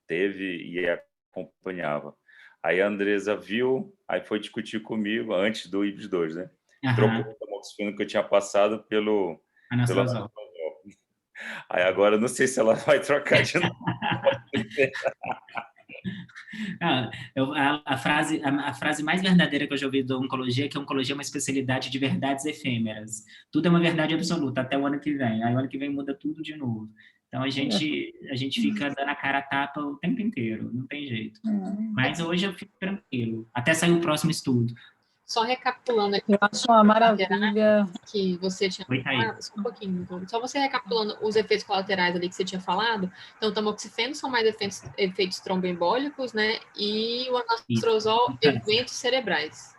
teve e acompanhava. Aí a Andresa viu, aí foi discutir comigo antes do IBS-2, né? Trocou o tamoxifeno que eu tinha passado pelo anastrozol. Aí agora eu não sei se ela vai trocar de novo. A frase mais verdadeira que eu já ouvi da oncologia é que a oncologia é uma especialidade de verdades efêmeras. Tudo é uma verdade absoluta até o ano que vem. Aí o ano que vem muda tudo de novo. Então a gente fica dando a cara a tapa o tempo inteiro, não tem jeito. Mas hoje eu fico tranquilo, até sair o próximo estudo. Só recapitulando aqui. Eu acho uma maravilha. Que você tinha falado, só um pouquinho, só você recapitulando os efeitos colaterais ali que você tinha falado. Então, o tamoxifeno são mais efeitos tromboembólicos, né? E o anastrozol, eventos cerebrais.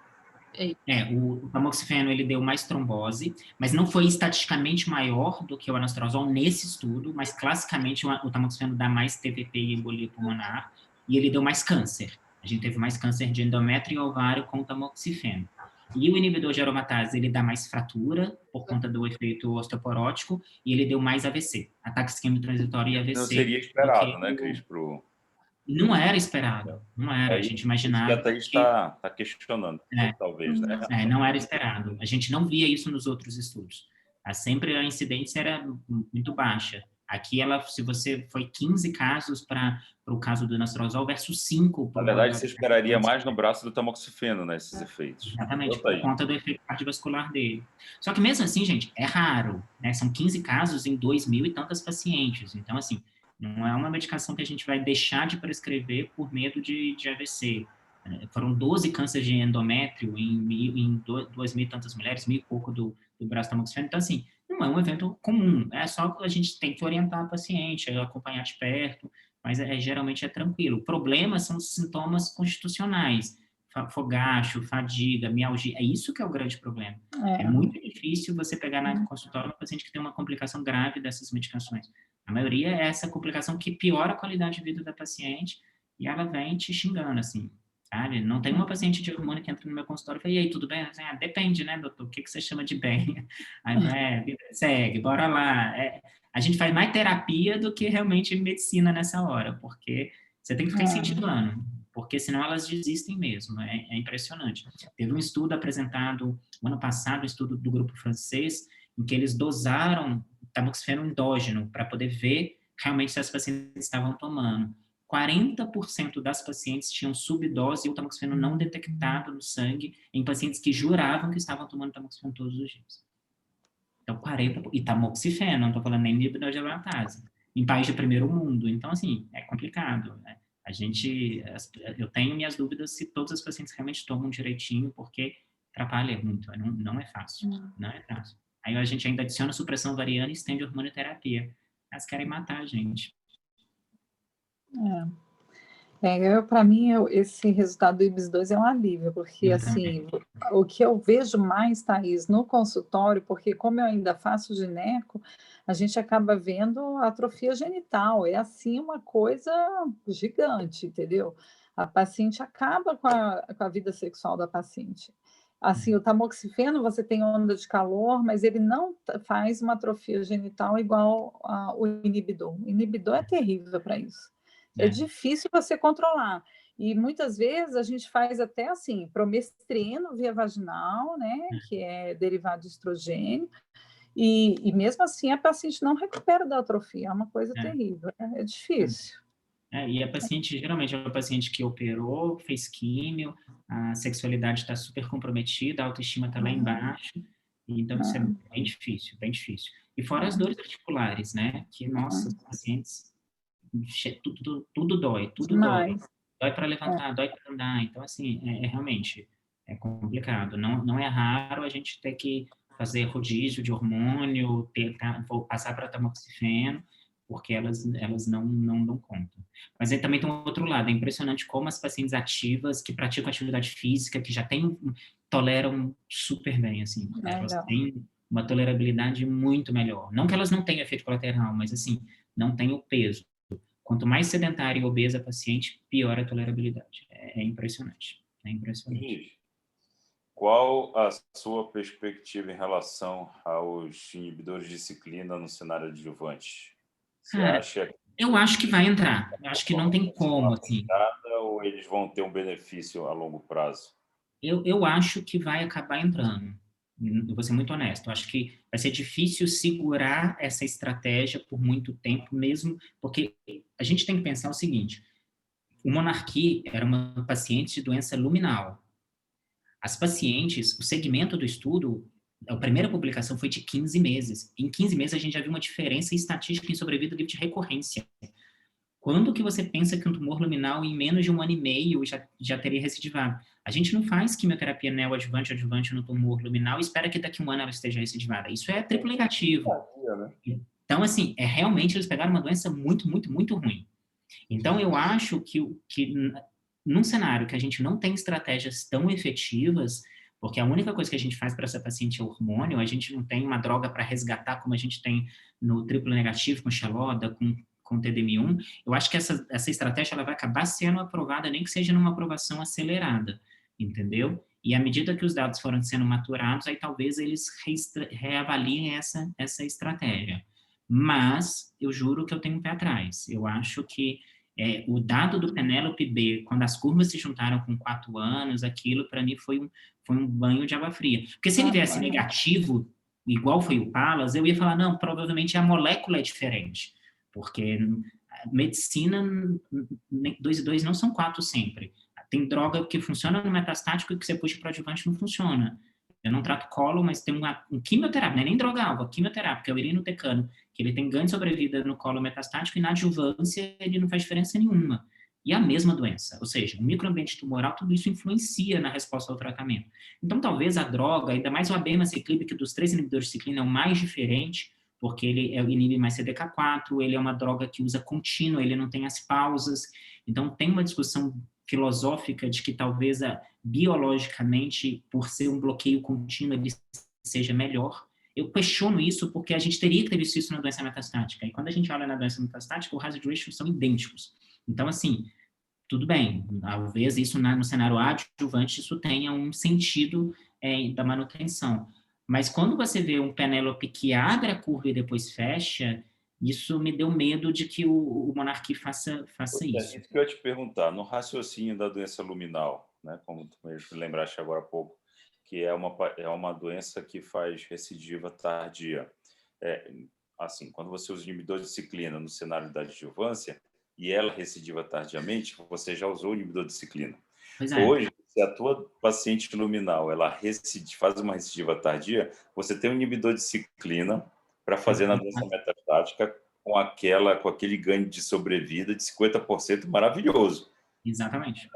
O tamoxifeno ele deu mais trombose, mas não foi estatisticamente maior do que o anastrozol nesse estudo, mas classicamente o tamoxifeno dá mais TPP e embolia pulmonar, e ele deu mais câncer. A gente teve mais câncer de endométrio e ovário com o tamoxifeno. E o inibidor de aromatase, ele dá mais fratura, por conta do efeito osteoporótico, e ele deu mais AVC, ataque isquêmico transitório e AVC. Não seria esperado, né, Cris? Não era esperado, não era. A gente imaginava isso que a Thaís está questionando, talvez, né? Não era esperado. A gente não via isso nos outros estudos. Sempre a incidência era muito baixa. Aqui, se você foi 15 casos para o caso do anastrozol versus 5. Na verdade, você esperaria mais no braço do tamoxifeno, né, esses efeitos. Exatamente, por conta do efeito cardiovascular dele. Só que mesmo assim, gente, é raro, né? São 15 casos em 2.000 e tantas pacientes. Então, assim, não é uma medicação que a gente vai deixar de prescrever por medo de AVC. Foram 12 cânceres de endométrio em 2.000 e tantas mulheres, 1.000 e pouco do braço tamoxifeno. Então, assim, não é um evento comum. É só que a gente tem que orientar a paciente, acompanhar de perto, mas geralmente é tranquilo. O problema são os sintomas constitucionais. Fogacho, fadiga, mialgia, é isso que é o grande problema. É muito difícil você pegar na consultório uma paciente que tem uma complicação grave dessas medicações. A maioria é essa complicação que piora a qualidade de vida da paciente e ela vem te xingando, assim, sabe? Não tem uma paciente de hormônio que entra no meu consultório e fala, e aí, tudo bem? Assim, depende, né, doutor? O que você chama de bem? Aí, segue, bora lá. A gente faz mais terapia do que realmente medicina nessa hora, porque você tem que ficar incentivando, porque senão elas desistem mesmo, é impressionante. Teve um estudo apresentado no ano passado, um estudo do grupo francês, em que eles dosaram tamoxifeno endógeno para poder ver realmente se as pacientes estavam tomando. 40% das pacientes tinham subdose e o tamoxifeno não detectado no sangue em pacientes que juravam que estavam tomando tamoxifeno todos os dias. Então, 40%. E tamoxifeno, não estou falando nem de inibidor de aromatase. Em país de primeiro mundo. Então, assim, é complicado, né? Eu tenho minhas dúvidas se todas as pacientes realmente tomam direitinho, porque atrapalha muito, não é fácil, não é fácil. Aí a gente ainda adiciona supressão ovariana e estende hormonioterapia. Elas querem matar a gente. Para mim, esse resultado do IBS-2 é um alívio, porque, assim, o que eu vejo mais, Thaís, no consultório, porque como eu ainda faço gineco, a gente acaba vendo atrofia genital, é, assim, uma coisa gigante, entendeu? A paciente acaba com a vida sexual da paciente. Assim, o tamoxifeno, você tem onda de calor, mas ele não faz uma atrofia genital igual o inibidor. O inibidor é terrível para isso. É difícil você controlar. E muitas vezes a gente faz até assim, promestreno via vaginal, né, que é derivado de estrogênio, e mesmo assim a paciente não recupera da atrofia, é uma coisa terrível, é difícil. E a paciente, geralmente, é uma paciente que operou, fez químio, a sexualidade está super comprometida, a autoestima está lá embaixo, então isso é bem difícil, bem difícil. E fora as dores articulares, né, que, nossa, os pacientes, tudo dói, tudo dói. Dói para levantar, dói para andar, então, assim, realmente, é complicado. Não é raro a gente ter que fazer rodízio de hormônio, passar para tamoxifeno, porque elas não dão conta. Mas aí também tem um outro lado, é impressionante como as pacientes ativas que praticam atividade física, que já toleram super bem, assim, elas têm uma tolerabilidade muito melhor. Não que elas não tenham efeito colateral, mas, assim, não tem o peso. Quanto mais sedentária e obesa a paciente, pior a tolerabilidade. É impressionante, é impressionante. Qual a sua perspectiva em relação aos inibidores de ciclina no cenário adjuvante? Você acha eu acho que vai entrar. Eu acho que não tem como, assim. Ou eles vão ter um benefício a longo prazo? Eu acho que vai acabar entrando. Eu vou ser muito honesto. Eu acho que vai ser difícil segurar essa estratégia por muito tempo, mesmo porque a gente tem que pensar o seguinte: o Monarquie era uma paciente de doença luminal. As pacientes, o segmento do estudo, a primeira publicação foi de 15 meses. Em 15 meses, a gente já viu uma diferença estatística em sobrevida livre de recorrência. Quando que você pensa que um tumor luminal, em menos de 1 ano e meio, já teria recidivado? A gente não faz quimioterapia neoadjuvante ou adjuvante no tumor luminal e espera que daqui a 1 ano ela esteja recidivada. Isso é triplo negativo. Então, assim, realmente eles pegaram uma doença muito, muito, muito ruim. Então, eu acho que num cenário que a gente não tem estratégias tão efetivas, porque a única coisa que a gente faz para essa paciente é hormônio, a gente não tem uma droga para resgatar como a gente tem no triplo negativo, com Xeloda, com TDM1, eu acho que essa estratégia ela vai acabar sendo aprovada, nem que seja numa aprovação acelerada, entendeu? E à medida que os dados foram sendo maturados, aí talvez eles reavaliem essa estratégia. Mas eu juro que eu tenho um pé atrás. Eu acho que o dado do Penélope B, quando as curvas se juntaram com 4 anos, aquilo para mim foi um banho de água fria. Porque se ele viesse negativo, igual foi o Palas, eu ia falar, não, provavelmente a molécula é diferente. Porque medicina, 2 e 2 não são 4 sempre. Tem droga que funciona no metastático e que você puxa para o adjuvante não funciona. Eu não trato colo, mas tem um quimioterápico, não é nem droga-alvo, quimioterápico, é o irinotecano, que ele tem ganho de sobrevida no colo metastático e na adjuvância ele não faz diferença nenhuma. E a mesma doença, ou seja, o microambiente tumoral, tudo isso influencia na resposta ao tratamento. Então, talvez a droga, ainda mais o abemaciclib, que dos 3 inibidores de ciclina é o mais diferente, porque ele inibe mais CDK4, ele é uma droga que usa contínuo, ele não tem as pausas. Então, tem uma discussão filosófica de que talvez biologicamente, por ser um bloqueio contínuo, ele seja melhor. Eu questiono isso porque a gente teria que ter visto isso na doença metastática. E quando a gente olha na doença metastática, o hazard ratio são idênticos. Então, assim, tudo bem, talvez isso no cenário adjuvante isso tenha um sentido da manutenção. Mas quando você vê um Penélope que abre a curva e depois fecha, isso me deu medo de que o Monarquie faça isso. É isso que eu ia te perguntar. No raciocínio da doença luminal, né, como tu me lembraste agora há pouco, que é uma doença que faz recidiva tardia. Assim, quando você usa inibidor de ciclina no cenário da adjuvância e ela recidiva tardiamente, você já usou o inibidor de ciclina. Hoje, se a tua paciente luminal ela faz uma recidiva tardia, você tem um inibidor de ciclina para fazer na doença metastática com aquele ganho de sobrevida de 50% maravilhoso. Exatamente.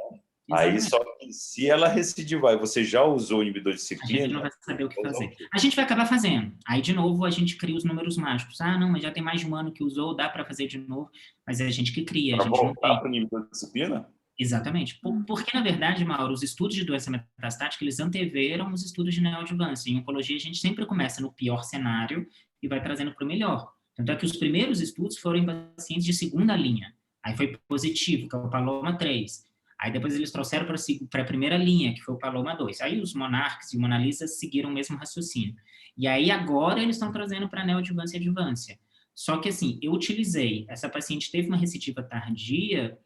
Aí, só que se ela recidivar e você já usou o inibidor de ciclina... A gente não vai saber o que fazer. A gente vai acabar fazendo. Aí, de novo, a gente cria os números mágicos. Ah, não, mas já tem mais de um ano que usou, dá para fazer de novo. Mas é a gente que cria. Para a gente voltar para o inibidor de ciclina? Exatamente. Porque, na verdade, Mauro, os estudos de doença metastática, eles anteveram os estudos de neoadjuvância. Em oncologia, a gente sempre começa no pior cenário e vai trazendo para o melhor. Tanto é que os primeiros estudos foram em pacientes de segunda linha. Aí foi positivo, que é o Paloma 3. Aí depois eles trouxeram para a primeira linha, que foi o Paloma 2. Aí os Monarchs e o Mona Lisa seguiram o mesmo raciocínio. E aí agora eles estão trazendo para neoadjuvância e adjuvância. Só que assim, eu utilizei, essa paciente teve uma recidiva tardia,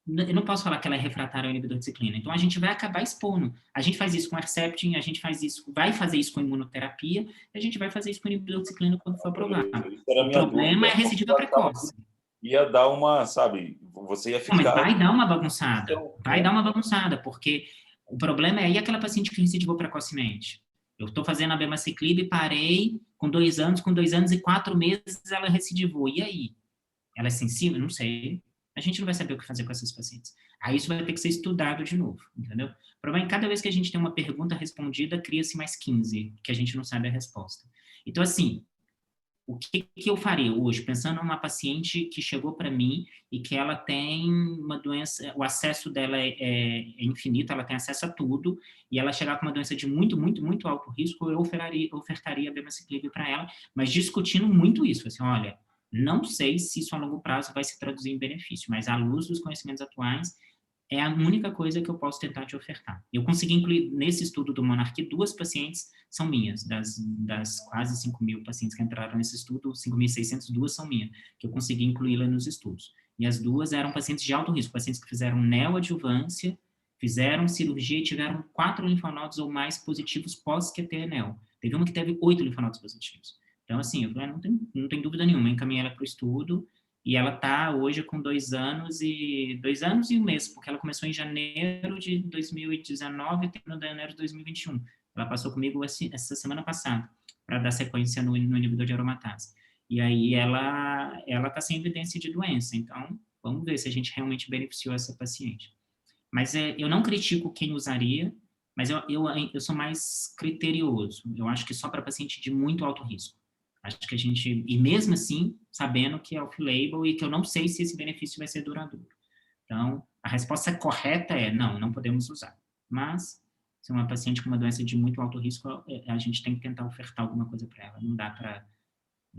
eu não posso falar que ela é refratária ao inibidor de ciclina. Então, a gente vai acabar expondo. A gente faz isso com Herceptin, a gente faz isso, vai fazer isso com imunoterapia, e a gente vai fazer isso com inibidor de ciclina quando for aprovado. O problema é a recidiva precoce. Ia dar uma, sabe, você ia ficar... Não, mas vai dar uma bagunçada. Vai dar uma bagunçada, porque o problema é aí aquela paciente que recidivou precocemente. Eu estou fazendo a abemaciclib e parei com 2 anos e 4 meses ela recidivou. E aí? Ela é sensível? Não sei. A gente não vai saber o que fazer com essas pacientes. Aí isso vai ter que ser estudado de novo, entendeu? O problema é que cada vez que a gente tem uma pergunta respondida, cria-se mais 15, que a gente não sabe a resposta. Então, assim, o que eu faria hoje, pensando numa paciente que chegou para mim e que ela tem uma doença, o acesso dela é infinito, ela tem acesso a tudo, e ela chegar com uma doença de muito, muito, muito alto risco, eu ofertaria a abemaciclib para ela, mas discutindo muito isso, assim, olha, não sei se isso a longo prazo vai se traduzir em benefício, mas à luz dos conhecimentos atuais, é a única coisa que eu posso tentar te ofertar. Eu consegui incluir, nesse estudo do Monarch, 2 pacientes são minhas, das quase 5.000 pacientes que entraram nesse estudo, 5.600, 2 são minhas, que eu consegui incluí-la nos estudos. E as 2 eram pacientes de alto risco, pacientes que fizeram neoadjuvância, fizeram cirurgia e tiveram 4 linfonodos ou mais positivos pós-QT-neo. Teve uma que teve 8 linfonodos positivos. Então, assim, eu falei, não tem dúvida nenhuma, encaminhei ela para o estudo, e ela está hoje com 2 anos e 1 mês, porque ela começou em janeiro de 2019 e terminou em janeiro de 2021. Ela passou comigo essa semana passada, para dar sequência no inibidor de aromatase. E aí ela está sem evidência de doença, então vamos ver se a gente realmente beneficiou essa paciente. Mas eu não critico quem usaria, mas eu sou mais criterioso. Eu acho que só para paciente de muito alto risco. Acho que a gente, e mesmo assim, sabendo que é off-label e que eu não sei se esse benefício vai ser duradouro. Então, a resposta correta é não podemos usar. Mas, se é uma paciente com uma doença de muito alto risco, a gente tem que tentar ofertar alguma coisa para ela. Não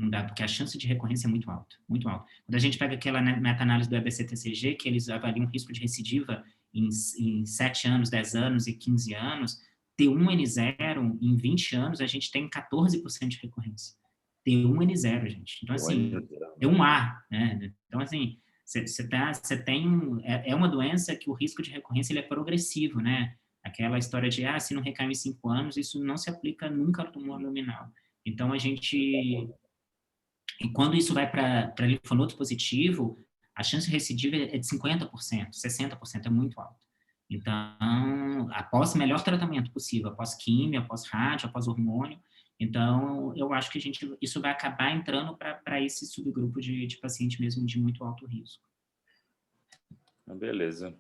dá, porque a chance de recorrência é muito alta, muito alta. Quando a gente pega aquela meta-análise do EBC-TCG, que eles avaliam o risco de recidiva em 7 anos, 10 anos e 15 anos, T1N0, em 20 anos, a gente tem 14% de recorrência. T1N0, gente. Então, assim, T1A, né? Então, assim, você tem é uma doença que o risco de recorrência ele é progressivo, né? Aquela história de, se não recaiu em 5 anos, isso não se aplica nunca ao tumor luminal. Então, e quando isso vai para linfonodo positivo, a chance de recidiva é de 50%, 60%, é muito alta. Então, após o melhor tratamento possível, após químio, após rádio, após hormônio, então, eu acho que isso vai acabar entrando para esse subgrupo de paciente mesmo de muito alto risco. Beleza.